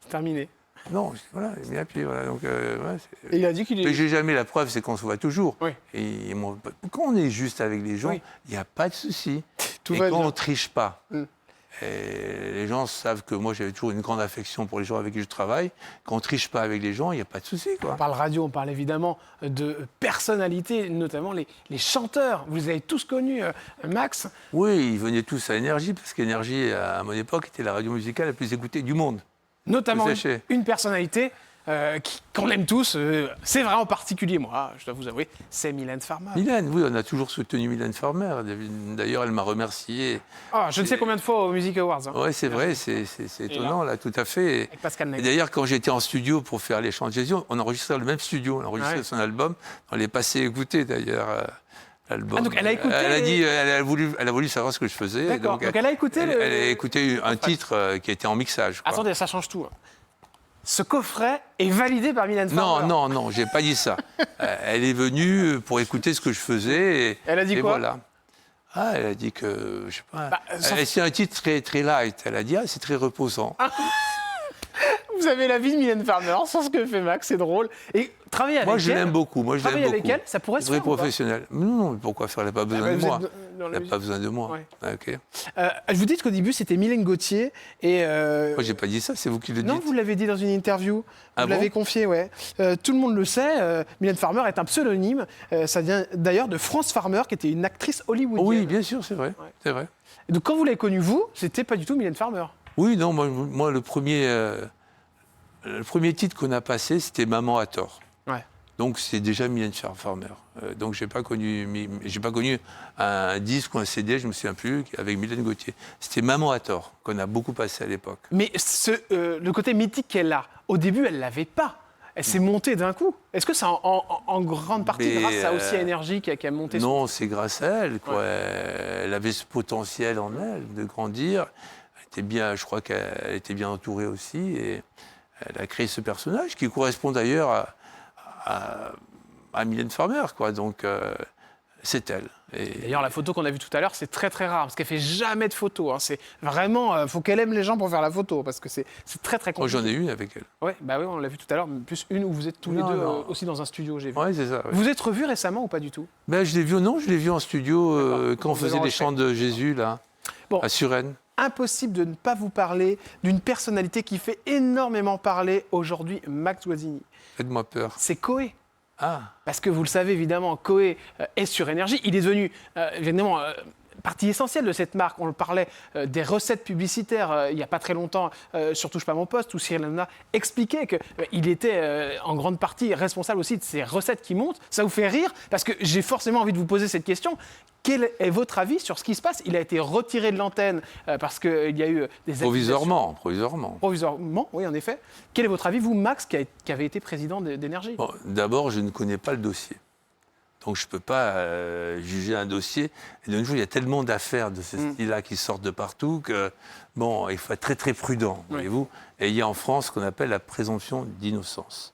c'est terminé. non, je dis, voilà, il est mis à pied. Voilà, donc, Et il a dit qu'il mais est... j'ai jamais la preuve, c'est qu'on se voit toujours. Oui. Et quand on est juste avec les gens, Oui. il n'y a pas de souci. Tout et va quand bien. on triche pas, Mm. et les gens savent que moi j'avais toujours une grande affection pour les gens avec qui je travaille. Quand on triche pas avec les gens, il n'y a pas de souci, On quoi. parle radio, on parle évidemment de personnalités, notamment les chanteurs. Vous les avez tous connus, Max. Oui, ils venaient tous à Énergie, parce qu'Énergie, à mon époque, était la radio musicale la plus écoutée du monde. Notamment Vous sachez. une personnalité qu'on aime tous. C'est vrai en particulier, moi, je dois vous avouer, c'est Mylène Farmer. Mylène, oui, on a toujours soutenu Mylène Farmer. D'ailleurs, elle m'a remercié. Ah, je ne sais combien de fois aux Music Awards. Hein, Oui, c'est vrai, c'est étonnant, là, tout à fait. avec Pascal Et Nègre. d'ailleurs, quand j'étais en studio pour faire les chants de Jésus, on enregistrait le même studio, on enregistrait Ouais. son album. On l'est passé écouter d'ailleurs, l'album. Ah, donc elle a écouté Elle a les- dit, elle a voulu savoir ce que je faisais. D'accord, donc elle a écouté elle, le- elle a écouté un titre qui était en mixage. quoi. Attendez, ça change tout. Ce coffret est validé par Mylène Farmer. Non, j'ai pas dit ça. Elle est venue pour écouter ce que je faisais. Et, Elle a dit et quoi? Voilà. Ah, elle a dit que, je sais pas. Bah, ça- C'est un titre très, très light. Elle a dit, c'est très reposant. Vous avez la vie de Mylène Farmer sur ce que fait Max, c'est drôle. Et travailler avec Moi, elle... je l'aime beaucoup. Travailler avec elle, ça pourrait se Très faire ou pas? professionnel. Non, mais pourquoi faire? Elle n'a pas besoin de vous moi. êtes dans la Elle n'a musique. pas besoin de moi. Ouais. Ah, ok. Je vous dis qu'au début, c'était Mylène Gauthier. Et, Moi, j'ai pas dit ça, c'est vous qui le non, dites. vous l'avez dit dans une interview. Ah Vous bon l'avez confié, ouais. Tout le monde le sait. Mylène Farmer est un pseudonyme. Ça vient d'ailleurs de France Farmer, qui était une actrice hollywoodienne. Oui, bien sûr, c'est vrai. C'est vrai. Et donc, quand vous l'avez connue, vous, c'était pas du tout Mylène Farmer. Oui, non, moi le premier titre qu'on a passé, c'était Maman à tort. Ouais. Donc c'est déjà Mylène Farmer. Donc j'ai pas connu un disque ou un CD, je me souviens plus, avec Mylène Gauthier. C'était Maman à tort qu'on a beaucoup passé à l'époque. Mais le côté mythique qu'elle a, au début, elle l'avait pas. Elle s'est montée d'un coup. Est-ce que c'est en grande partie Mais, grâce à aussi à Énergie qui a monté son... Non, c'est grâce à elle. Quoi. Elle avait ce potentiel en elle de grandir. Elle était bien, je crois qu'elle était bien entourée aussi. Et elle a créé ce personnage qui correspond d'ailleurs à Mylène Farmer. Quoi. Donc, c'est elle. Et D'ailleurs, la photo qu'on a vue tout à l'heure, c'est très très rare, parce qu'elle fait jamais de photos. Hein. C'est vraiment, faut qu'elle aime les gens pour faire la photo, parce que c'est très très moi, compliqué. j'en ai une avec elle. Ouais, bah oui, on l'a vu tout à l'heure, plus une où vous êtes tous les Non, deux non. aussi dans un studio, j'ai vu. Oui, c'est ça. Ouais. Vous êtes revus récemment ou pas du tout? Ben, je l'ai vu en studio quand on Vous faisait avez les chants de Jésus, là, Bon. à Suresnes. Impossible de ne pas vous parler d'une personnalité qui fait énormément parler aujourd'hui, Max Guazzini. Faites-moi peur. C'est Coé. Ah, Parce que vous le savez évidemment, Coé est sur énergie. Il est devenu évidemment partie essentielle de cette marque. On le parlait des recettes publicitaires il n'y a pas très longtemps sur Touche pas mon poste, où Cyril Hanouna expliquait qu'il était en grande partie responsable aussi de ces recettes qui montent. Ça vous fait rire parce que j'ai forcément envie de vous poser cette question. Quel est votre avis sur ce qui se passe? Il a été retiré de l'antenne parce qu'il y a eu des provisoirement. Provisoirement, oui, en effet. Quel est votre avis, vous, Max, qui avez été président d'Énergie? Bon, d'abord, je ne connais pas le dossier. Donc, je ne peux pas juger un dossier. Et de nos jours, il y a tellement d'affaires de ce style-là qui sortent de partout que, bon, il faut être très, très prudent, voyez-vous. Et il y a en France ce qu'on appelle la présomption d'innocence.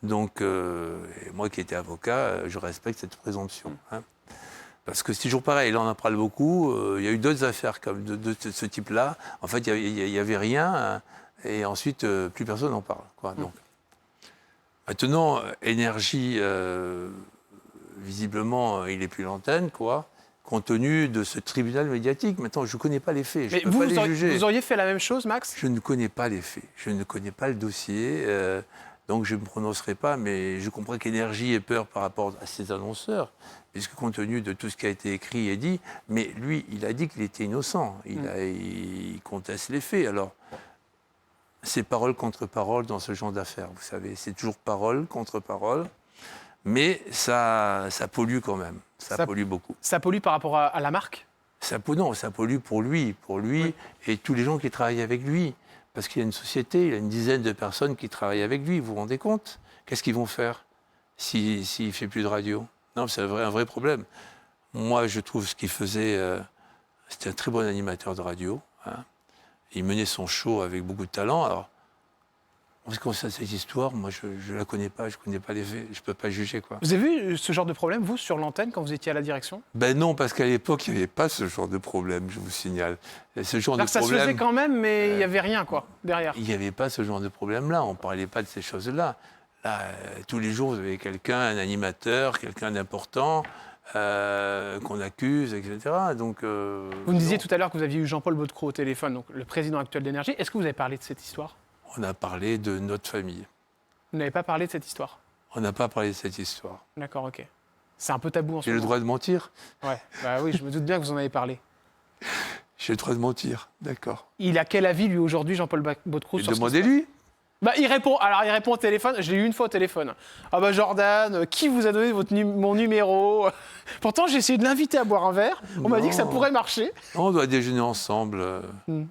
Donc, et moi qui étais avocat, je respecte cette présomption. Hein. Parce que c'est toujours pareil, là on en parle beaucoup, il y a eu d'autres affaires comme de ce type-là. En fait, il n'y avait rien, hein, et ensuite, plus personne n'en parle. Quoi. Donc, maintenant, Énergie, visiblement, il n'est plus l'antenne, quoi, compte tenu de ce tribunal médiatique. Maintenant, je ne connais pas les faits, je ne peux pas les juger. Vous auriez fait la même chose, Max? Je ne connais pas les faits, je ne connais pas le dossier, donc je ne me prononcerai pas, mais je comprends qu'Énergie ait peur par rapport à ses annonceurs, puisque compte tenu de tout ce qui a été écrit et dit, mais lui, il a dit qu'il était innocent, il conteste les faits. Alors, c'est parole contre parole dans ce genre d'affaires, vous savez, c'est toujours parole contre parole, mais ça pollue quand même, ça pollue beaucoup. Ça pollue par rapport à la marque? Non, ça pollue pour lui et tous les gens qui travaillent avec lui. Parce qu'il y a une société, il y a une dizaine de personnes qui travaillent avec lui, vous vous rendez compte? Qu'est-ce qu'ils vont faire s'il ne fait plus de radio? Non, c'est un vrai problème. Moi, je trouve ce qu'il faisait, c'était un très bon animateur de radio. Hein. Il menait son show avec beaucoup de talent. Alors, en ce qui concerne cette histoire, moi, je ne la connais pas, je ne connais pas les faits, je ne peux pas juger. Quoi. Vous avez vu ce genre de problème, vous, sur l'antenne, quand vous étiez à la direction? Ben non, parce qu'à l'époque, il n'y avait pas ce genre de problème, je vous signale. Ce genre de ça problème, se faisait quand même, mais il n'y avait rien, quoi, derrière. Il n'y avait pas ce genre de problème-là, on ne parlait pas de ces choses-là. Là, tous les jours, vous avez quelqu'un, un animateur, quelqu'un d'important, qu'on accuse, etc. Donc, vous me disiez tout à l'heure que vous aviez eu Jean-Paul Baudecroux au téléphone, donc le président actuel d'Énergie. Est-ce que vous avez parlé de cette histoire? On a parlé de notre famille. Vous n'avez pas parlé de cette histoire? On n'a pas parlé de cette histoire. D'accord, ok. C'est un peu tabou en ce J'ai moment. le droit de mentir? Ouais, bah oui, je me doute bien que vous en avez parlé. J'ai le droit de mentir, d'accord. Il a quel avis, lui, aujourd'hui, Jean-Paul Baudecroux, sur ce qui se passe? Demandez-lui. Bah, il répond au téléphone, je l'ai eu une fois au téléphone. Ah bah Jordan, qui vous a donné mon numéro? Pourtant, j'ai essayé de l'inviter à boire un verre, on m'a dit que ça pourrait marcher. On doit déjeuner ensemble, on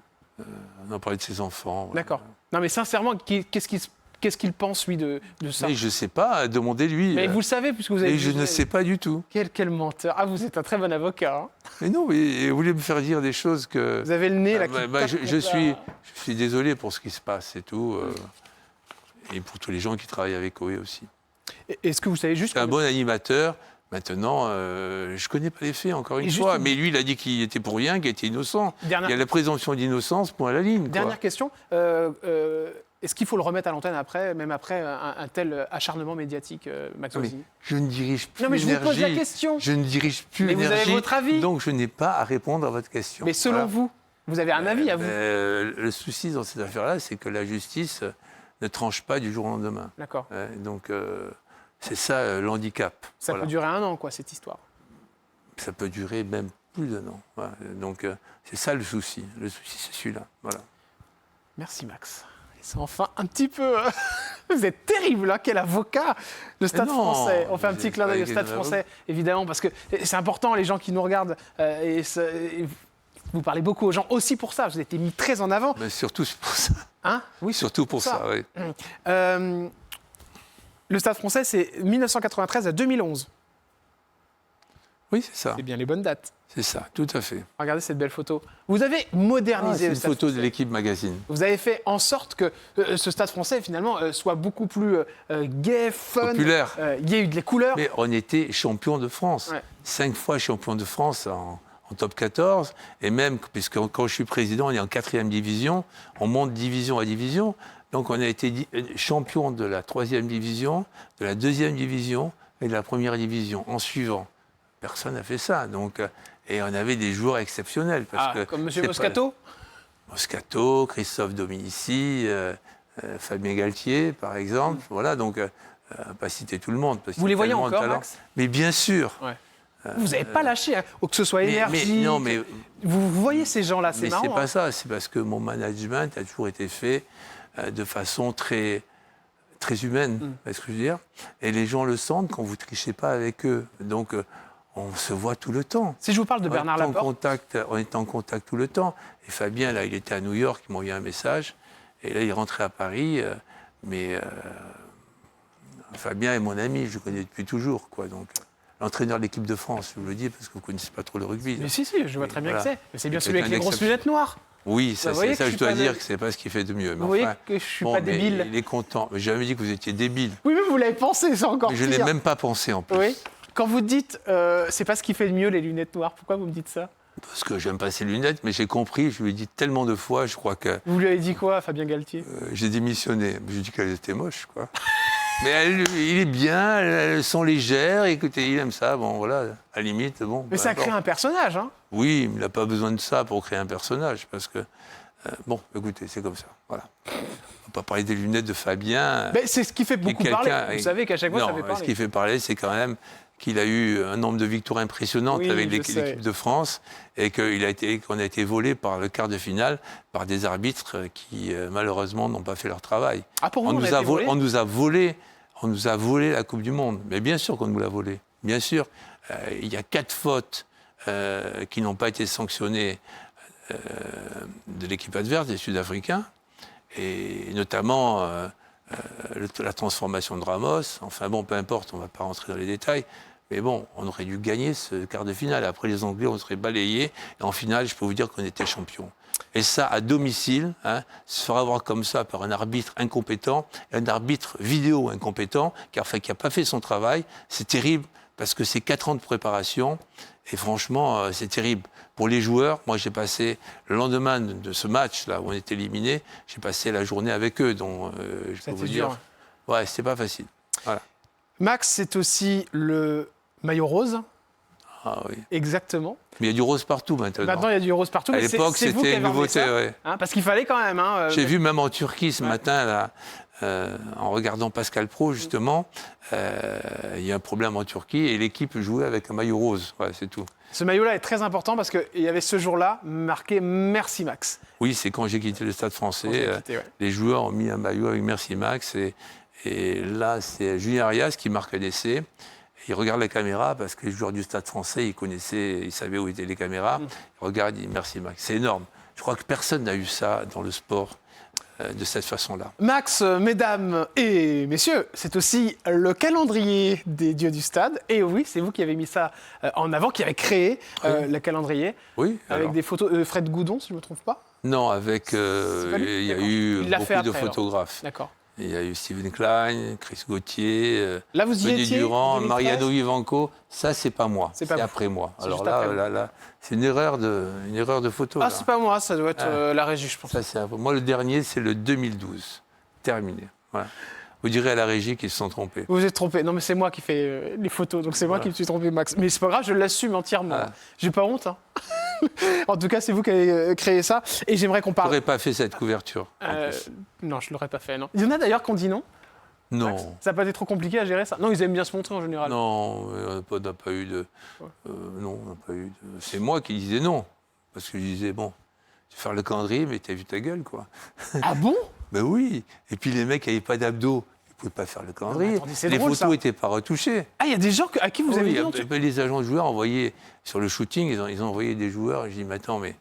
a parlé de ses enfants. D'accord. Non mais sincèrement, qu'est-ce qu'il pense, lui, de ça? Mais je ne sais pas, demandez-lui. Mais vous le savez, puisque vous avez... Mais je ne sais pas du tout. Quel menteur. Ah, vous êtes un très bon avocat. Hein. Mais non, mais vous voulez me faire dire des choses que... Vous avez le nez là qui je suis désolé pour ce qui se passe, c'est tout. Et pour tous les gens qui travaillent avec Coé aussi. Est-ce que vous savez juste... C'est un bon animateur. Maintenant, je ne connais pas les faits, encore une fois. Mais lui, il a dit qu'il était pour rien, qu'il était innocent. Il y a la présomption d'innocence, point à la ligne. Dernière question. Est-ce qu'il faut le remettre à l'antenne après, même après un tel acharnement médiatique, Max Guazzini? Je ne dirige plus Non, mais je vous pose la Énergie. question. Je ne dirige plus Mais Énergie. vous avez votre avis. Donc, je n'ai pas à répondre à votre question. Mais selon vous, vous avez un avis à vous? Le souci dans cette affaire-là, c'est que la justice ne tranche pas du jour au lendemain. D'accord. Donc, c'est ça l'handicap. Ça peut durer 1 an, quoi, cette histoire. Ça peut durer même plus d'1 an. Voilà. Donc, c'est ça le souci. Le souci, c'est celui-là. Voilà. Merci, Max. C'est enfin un petit peu... Vous êtes terrible, hein, quel avocat! Le Stade français. On fait un petit clin d'œil au Stade français, évidemment, parce que c'est important, les gens qui nous regardent. Vous parlez beaucoup aux gens aussi pour ça. Vous avez été mis très en avant. Mais surtout pour ça. Hein? Oui, surtout pour ça, oui. Le Stade français, c'est 1993 à 2011. Oui, c'est ça. C'est bien les bonnes dates. C'est ça, tout à fait. Regardez cette belle photo. Vous avez modernisé C'est le une Stade photo de français. l'équipe magazine. Vous avez fait en sorte que ce Stade français, finalement, soit beaucoup plus gai, fun. Populaire. Il y a eu de les couleurs. Mais on était champion de France. Ouais. 5 fois champion de France en top 14. Et même, puisque quand je suis président, on est en 4e division. On monte division à division. Donc on a été champion de la 3e division, de la 2e division et de la 1re division en suivant. Personne n'a fait ça. Donc, et on avait des joueurs exceptionnels. Parce que comme M. c'est Moscato. Moscato, Christophe Dominici, Fabien Galtier, par exemple. Voilà, donc, on va pas citer tout le monde. Parce Vous qu'il y les a voyez tellement de encore, talent. Max? Mais bien sûr. Ouais. Vous n'avez pas lâché, hein, que ce soit énergie. Non, mais Vous voyez ces gens-là, c'est mais marrant. c'est pas hein. ça. C'est parce que mon management a toujours été fait de façon très humaine. Vous voyez ce que je veux dire? Et les gens le sentent quand vous ne trichez pas avec eux. Donc, on se voit tout le temps. Si je vous parle de Bernard Laporte. On est en contact tout le temps. Et Fabien, là, il était à New York, il m'a envoyé un message. Et là, il est rentré à Paris. Fabien est mon ami, je le connais depuis toujours. Quoi. Donc, l'entraîneur de l'équipe de France, je vous le dis, parce que vous ne connaissez pas trop le rugby. Mais si, je vois très bien voilà. que c'est. Mais c'est bien C'est celui avec un les grosses exception. lunettes noires. Oui, ça, Vous voyez c'est ça, que je je dois suis pas dire de- que c'est pas ce qui fait de mieux. Mais Vous voyez enfin, que je suis bon, pas mais débile. il est content. Mais j'avais dit que vous étiez débile. Oui, mais vous l'avez pensé, c'est encore Mais je n'ai pire. même pas pensé en plus. Oui. Quand vous dites, c'est pas ce qui fait de mieux les lunettes noires, pourquoi vous me dites ça? Parce que j'aime pas ces lunettes, mais j'ai compris, je lui ai dit tellement de fois, je crois que Vous lui avez dit quoi, Fabien Galtier? j'ai démissionné. Je lui ai dit qu'elle était moche, quoi. Mais il est bien, elles sont légères, écoutez, il aime ça, bon, voilà, à la limite, bon. Mais peu ça importe. crée un personnage, hein? Oui, mais il n'a pas besoin de ça pour créer un personnage, parce que, bon, écoutez, c'est comme ça, voilà. On ne va pas parler des lunettes de Fabien. Mais c'est ce qui fait beaucoup parler. Vous et- savez qu'à chaque fois, non, ça fait ce parler. qui fait parler, c'est quand même qu'il a eu un nombre de victoires impressionnantes Oui, avec je sais. l'équipe de France et qu'on a été volé par le quart de finale par des arbitres qui, malheureusement, n'ont pas fait leur travail. Ah, pour vous, on, on a nous été a volé on nous a volé la Coupe du Monde. Mais bien sûr qu'on nous l'a volé. Bien sûr. Il y a 4 fautes qui n'ont pas été sanctionnées de l'équipe adverse, des Sud-Africains, et notamment la transformation de Ramos. Enfin bon, peu importe, on ne va pas rentrer dans les détails. Mais bon, on aurait dû gagner ce quart de finale. Après, les Anglais, on serait balayés. Et en finale, je peux vous dire qu'on était champion. Et ça, à domicile, hein, se faire avoir comme ça par un arbitre incompétent, un arbitre vidéo incompétent, qui n'a pas fait son travail, c'est terrible, parce que c'est 4 ans de préparation. Et franchement, c'est terrible. Pour les joueurs, moi, j'ai passé, le lendemain de ce match-là, où on était éliminé, j'ai passé la journée avec eux. Donc, je peux C'était vous dur. dire, ouais, c'était pas facile. Voilà. Max, c'est aussi le maillot rose, Ah oui. exactement. Mais il y a du rose partout maintenant. Maintenant, il y a du rose partout. À mais c'est- l'époque, c'est vous qui c'était avez une emmené nouveauté, ça, ouais. hein, parce qu'il fallait quand même. Hein, J'ai vu même en Turquie ce Ouais. matin, là, en regardant Pascal Pro, justement, il y a un problème en Turquie et l'équipe jouait avec un maillot rose. Voilà, c'est tout. Ce maillot-là est très important parce qu'il y avait ce jour-là marqué Merci Max. Oui, c'est quand j'ai quitté le Stade français. Quand vous avez quitté, ouais. Les joueurs ont mis un maillot avec Merci Max. Et là, c'est Julien Arias qui marque un essai. Il regarde la caméra parce que les joueurs du Stade français, ils savaient où étaient les caméras. Il regarde, il dit Merci Max. C'est énorme. Je crois que personne n'a eu ça dans le sport de cette façon-là. Max, mesdames et messieurs, c'est aussi le calendrier des dieux du stade. Et oui, c'est vous qui avez mis ça en avant, qui avez créé le calendrier. Oui. Avec alors. des photos de Fred Goudon, si je ne me trompe pas. Non, avec. pas lui Il y a D'accord. eu Il l'a fait beaucoup de après, alors. photographes. D'accord. Il y a eu Steven Klein, Chris Gauthier, Là, vous y Denis étiez Durand, 2013? Mariano Ivanko. Ça, c'est pas moi. C'est C'est pas vous. après moi. C'est Alors juste après vous. là, c'est une erreur de photo. Ah, là. c'est pas moi, ça doit être la régie, je pense. Ça, c'est moi, le dernier, c'est le 2012. Terminé. Voilà. Vous direz à la régie qu'ils se sont trompés. Vous vous êtes trompé. Non, mais c'est moi qui fais les photos, donc c'est moi Voilà. qui me suis trompé, Max. Mais c'est pas grave, je l'assume entièrement. Ah. J'ai pas honte. Hein. En tout cas, c'est vous qui avez créé ça. Et j'aimerais qu'on Je parle. n'aurais pas fait cette couverture. en plus. Non, je l'aurais pas fait, non. Il y en a d'ailleurs qui ont dit non. Non. Max. Ça n'a pas été trop compliqué à gérer ça. Non, ils aiment bien se montrer en général. Non, on n'a pas eu de. Non, on n'a pas eu de. C'est moi qui disais non. Parce que je disais, bon, tu vas faire le calendrier, mais t'as vu ta gueule, quoi. Ah bon? Ben oui. Et puis les mecs n'avaient pas d'abdos. Ils ne pouvaient pas faire le calendrier. attendez, c'est Les drôle, photos ça. n'étaient pas retouchées. Ah, il y a des gens à qui vous avez Oui, dit non. ben, les agents de joueurs envoyaient sur le shooting, ils ont envoyé des joueurs. Je dis, mais attends, mais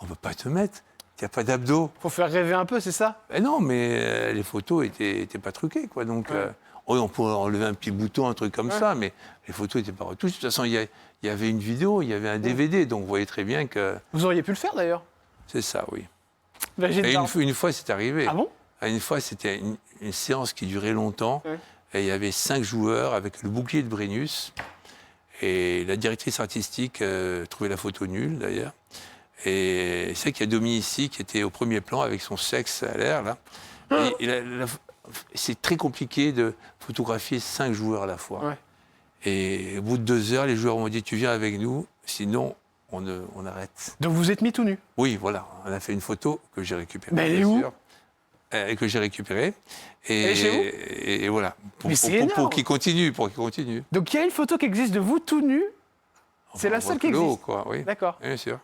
on ne peut pas te mettre. Il n'y a pas d'abdos. Faut faire rêver un peu, c'est ça? Eh non, mais les photos étaient pas truquées, quoi. Donc, oui, on pourrait enlever un petit bouton, un truc comme ça, mais les photos n'étaient pas retouchées. De toute façon, il y avait une vidéo, il y avait un DVD, donc vous voyez très bien que... Vous auriez pu le faire, d'ailleurs. C'est ça, oui. Imagine Et ça. une fois, c'est arrivé. Ah bon? Une fois, c'était une séance qui durait longtemps, Ouais. et il y avait 5 joueurs avec le bouclier de Brennus, et la directrice artistique trouvait la photo nulle, d'ailleurs. Et c'est qu'il y a Dominici qui était au premier plan avec son sexe à l'air, là. C'est très compliqué de photographier 5 joueurs à la fois. Ouais. Et au bout de 2 heures, les joueurs m'ont dit « Tu viens avec nous, sinon on arrête. » Donc vous êtes mis tout nu. Oui, voilà. On a fait une photo que j'ai récupérée. Mais elle est où? Que j'ai récupérée. Elle est chez vous? Et voilà. Mais c'est énorme. Pour qu'il continue, Donc il y a une photo qui existe de vous tout nu. C'est la On seule voit qui que l'eau, existe. quoi, oui. D'accord. Bien sûr.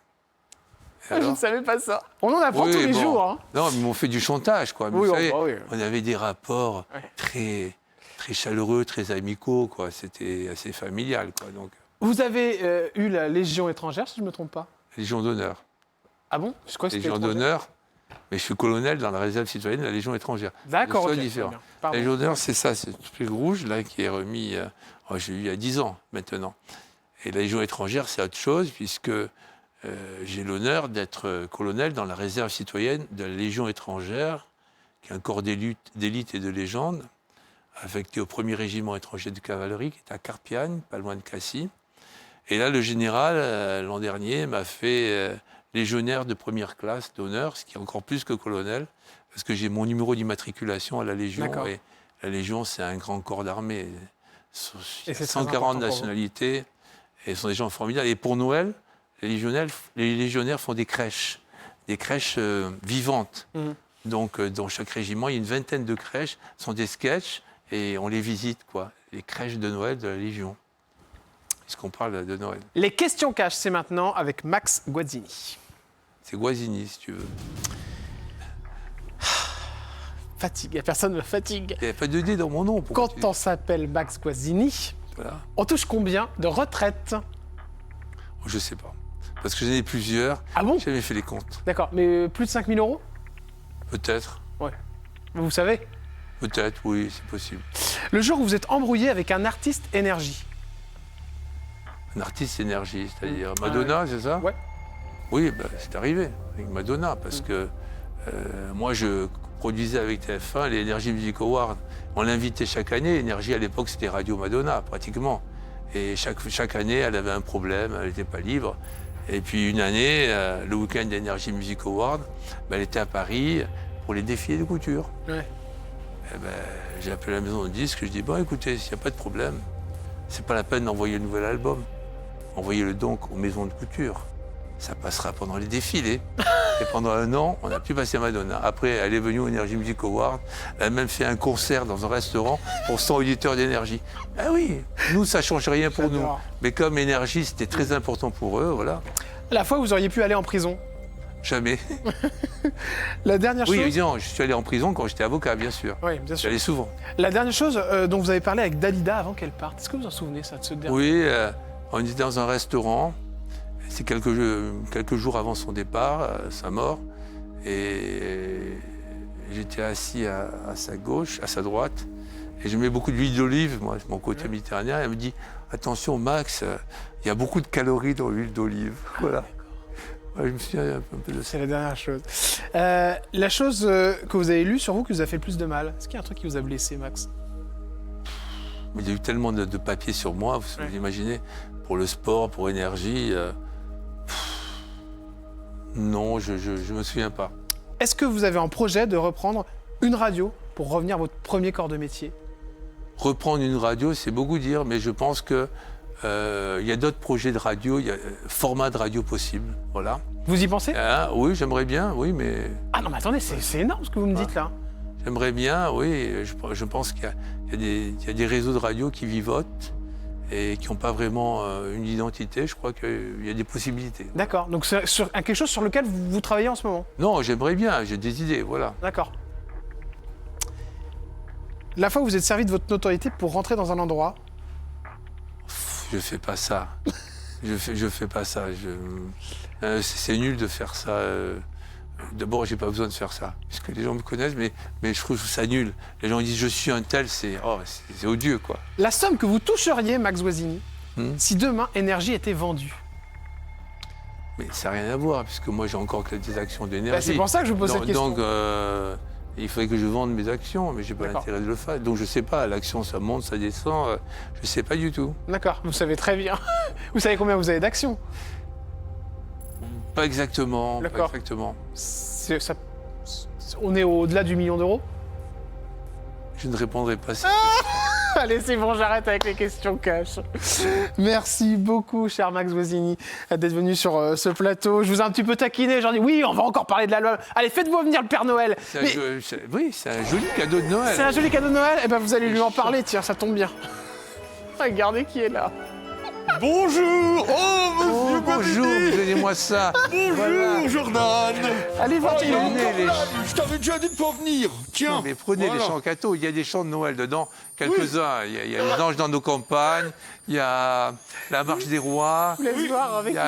Et Je ne alors savais pas ça. On en apprend Oui, tous les bon. jours. Hein. Non, mais ils m'ont fait du chantage, quoi. Mais Oui, vous savez, bah oui. on avait des rapports Ouais. très, très chaleureux, très amicaux, quoi. C'était assez familial, quoi. Donc, Vous avez eu la Légion étrangère, si je ne me trompe pas. Légion d'honneur. Ah bon? Je crois que c'était Légion étranger. d'honneur, mais je suis colonel dans la réserve citoyenne de la Légion étrangère. D'accord, C'est ok. différent. Très bien. Pardon. La Légion d'honneur, c'est ça, c'est le truc rouge, là, qui est remis, j'ai eu il y a 10 ans, maintenant. Et la Légion étrangère, c'est autre chose, puisque j'ai l'honneur d'être colonel dans la réserve citoyenne de la Légion étrangère, qui est un corps d'élite et de légende, affecté au 1er régiment étranger de cavalerie, qui est à Carpiane, pas loin de Cassis. Et là, le général, l'an dernier, m'a fait légionnaire de première classe d'honneur, ce qui est encore plus que colonel, parce que j'ai mon numéro d'immatriculation à la Légion. D'accord. Et la Légion, c'est un grand corps d'armée. Il y a c'est très 140 important pour vous. nationalités, et ce sont des gens formidables. Et pour Noël, les légionnaires font des crèches vivantes. Mhm. Donc, dans chaque régiment, il y a une vingtaine de crèches, ce sont des sketchs, et on les visite, quoi. Les crèches de Noël de la Légion. Puisqu'on parle de Noël. Les questions cash, c'est maintenant avec Max Guazzini. C'est Guazzini, si tu veux. Fatigue, personne me fatigue. Il n'y a pas de D dans mon nom. pourquoi Quand on s'appelle Max Guazzini, Voilà. on touche combien de retraite? Je ne sais pas. Parce que j'en ai plusieurs. Ah bon? J'ai jamais fait les comptes. D'accord, mais plus de 5 000 euros? Peut-être. Ouais. Vous savez, Peut-être, oui, c'est possible. le jour où vous êtes embrouillé avec un artiste énergie. Un artiste énergie, c'est-à-dire Madonna, c'est ça? Ouais. Oui, ben, c'est arrivé avec Madonna, parce que moi, je produisais avec TF1 les Energy Music Awards. On l'invitait chaque année. Énergie, à l'époque, c'était Radio Madonna, pratiquement. Et chaque année, elle avait un problème, elle n'était pas libre. Et puis une année, le week-end d'Energy Music Awards, ben, elle était à Paris pour les défilés de couture. Ouais. Eh ben, j'ai appelé la maison de disques, je dis, bon, écoutez, s'il n'y a pas de problème, c'est pas la peine d'envoyer le nouvel album. Envoyez-le donc aux maisons de couture. Ça passera pendant les défilés. Et pendant un an, on n'a plus passé Madonna. Après, elle est venue au Energy Music Award. Elle a même fait un concert dans un restaurant pour 100 auditeurs d'Énergie. Ah oui, nous, ça ne change rien pour nous. J'adore. Mais comme Énergie, c'était très important pour eux, voilà. La fois où vous auriez pu aller en prison. Jamais. La dernière Oui, chose. évidemment, je suis allé en prison quand j'étais avocat, bien sûr. Oui, bien J'y sûr. allais souvent. La dernière chose dont vous avez parlé avec Dalida avant qu'elle parte. Est-ce que vous en souvenez, ça, de ce dernier? Oui, on était dans un restaurant. C'est quelques jours avant son départ, sa mort. Et j'étais assis à sa gauche, à sa droite. Et je mets beaucoup d'huile d'olive, moi, mon côté méditerranéen. Elle me dit, attention Max, il y a beaucoup de calories dans l'huile d'olive. Voilà. Ouais, je me suis un peu de ça. C'est la dernière chose. La chose que vous avez lue sur vous qui vous a fait le plus de mal. Est-ce qu'il y a un truc qui vous a blessé, Max? Il y a eu tellement de papiers sur moi, vous imaginez, pour le sport, pour Énergie. Non, je me souviens pas. Est-ce que vous avez en projet de reprendre une radio pour revenir à votre premier corps de métier? Reprendre une radio, c'est beaucoup dire, mais je pense que il y a d'autres projets de radio, il y a format de radio possible, voilà. Vous y pensez? Oui, j'aimerais bien, oui, mais Ah non, mais attendez, c'est énorme ce que vous me dites là. j'aimerais bien, oui. Je pense qu'il y a des réseaux de radio qui vivotent et qui n'ont pas vraiment une identité. Je crois qu'il y a des possibilités. D'accord, donc c'est sur quelque chose sur lequel vous travaillez en ce moment. Non, j'aimerais bien, j'ai des idées, voilà. D'accord. La fois où vous êtes servi de votre notoriété pour rentrer dans un endroit, Je fais pas ça. je fais pas ça. C'est nul de faire ça. D'abord, j'ai pas besoin de faire ça, puisque les gens me connaissent, mais je trouve ça nul. Les gens disent je suis un tel, c'est odieux, quoi. La somme que vous toucheriez, Max Guazzini, si demain Énergie était vendue. Mais ça n'a rien à voir, puisque moi j'ai encore que des actions d'énergie. C'est pour ça que je vous pose cette question. Donc, il faudrait que je vende mes actions, mais j'ai pas l'intérêt de le faire. Donc je sais pas, l'action ça monte, ça descend, je sais pas du tout. D'accord, vous savez très bien. Vous savez combien vous avez d'actions? Pas exactement, pas D'accord. exactement. On est au-delà du million d'euros? Je ne répondrai pas à cette Allez, c'est bon, j'arrête avec les questions cash. Merci beaucoup, cher Max Guazzini, d'être venu sur ce plateau. Je vous ai un petit peu taquiné, j'en dis oui, on va encore parler de la loi. Allez, faites-vous venir le Père Noël. Oui, c'est un joli cadeau de Noël. C'est un joli cadeau de Noël, et ben vous allez lui en parler, tiens, ça tombe bien. Regardez qui est là. Bonjour. Oh, monsieur Bonjour, donnez-moi ça. Bonjour, Voilà. Jordan. Allez, Oh, il est venez. encore les- là, lui. Je t'avais déjà dit de pas venir. Tiens. Non, mais prenez Voilà. les chants cadeaux, il y a des chants de Noël dedans, quelques-uns. Il y a les anges dans nos campagnes, il y a la marche des rois, Je vous laisse voir avec lui.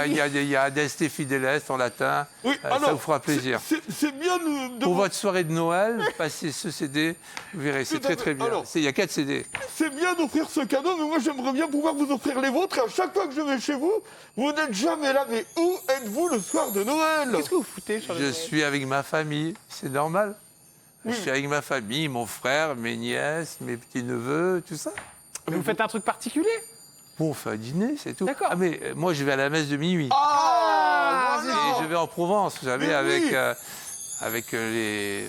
il y a Adeste Fideles en latin. Oui, Ça vous fera plaisir. C'est bien de Pour votre soirée de Noël, passez ce CD, vous verrez, c'est Tout à très fait. très bien. Alors- Il y a 4 CD. C'est bien d'offrir ce cadeau, mais moi j'aimerais bien pouvoir vous offrir les vôtres. Et à chaque fois que je vais chez vous, vous n'êtes jamais là. Mais où êtes-vous le soir de Noël? Qu'est-ce que vous foutez sur le Je Noël suis avec ma famille, c'est normal. Je suis avec ma famille, mon frère, mes nièces, mes petits-neveux, tout ça. Vous faites un truc particulier? Bon, on fait un dîner, c'est tout. D'accord. Ah, mais moi, je vais à la messe de minuit. Ah, Et voilà. je vais en Provence, vous savez, Mais avec, oui. avec les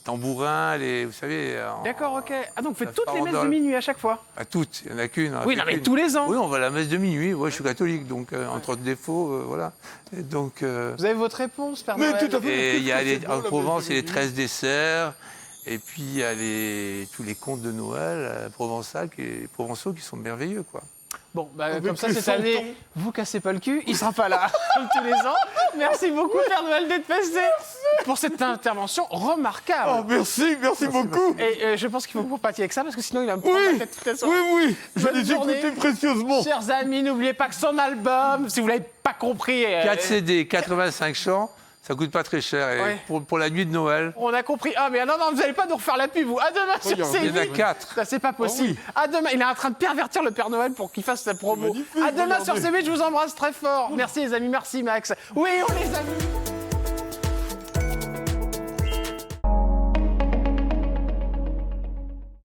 tambourins, vous savez. D'accord, ok. Ah, donc vous faites Ça toutes les messes de farandole. minuit à chaque fois? À toutes, il n'y en a qu'une. Oui, non, mais tous les ans. Oui, on va à la messe de minuit. Moi, je suis catholique, donc entre défauts, voilà. Et donc, Vous avez votre réponse, Père Mais Noël? tout à fait. et il y a Qu'est-ce que c'est beau, en la messe Provence, de il y a les minuit. 13 desserts. Et puis, il y a tous les contes de Noël provençaux qui sont merveilleux, quoi. Bon, bah, Avec comme ça, les cette santons. année, vous cassez pas le cul, il sera pas là, comme tous les ans. Merci beaucoup, Père Noël, d'être passé pour cette intervention remarquable. Oh, merci beaucoup. Et je pense qu'il faut que vous repartiez avec ça, parce que sinon, il va me prendre la Oui, tête toute la soirée. oui, je Bonne les journée. écoutais précieusement. Chers amis, n'oubliez pas que son album, si vous l'avez pas compris... 4 CD, 85 chants, ça coûte pas très cher. Et Ouais. pour la nuit de Noël, On a compris. Ah, mais non, vous n'allez pas nous refaire la pub, vous. À demain sur Regarde, il y en a C8. 4. Ça, c'est pas possible. oui. À demain. Il est en train de pervertir le Père Noël pour qu'il fasse sa promo. magnifique, À demain sur regardez. C8, je vous embrasse très fort. Merci les amis, merci Max. Oui, on les a vus.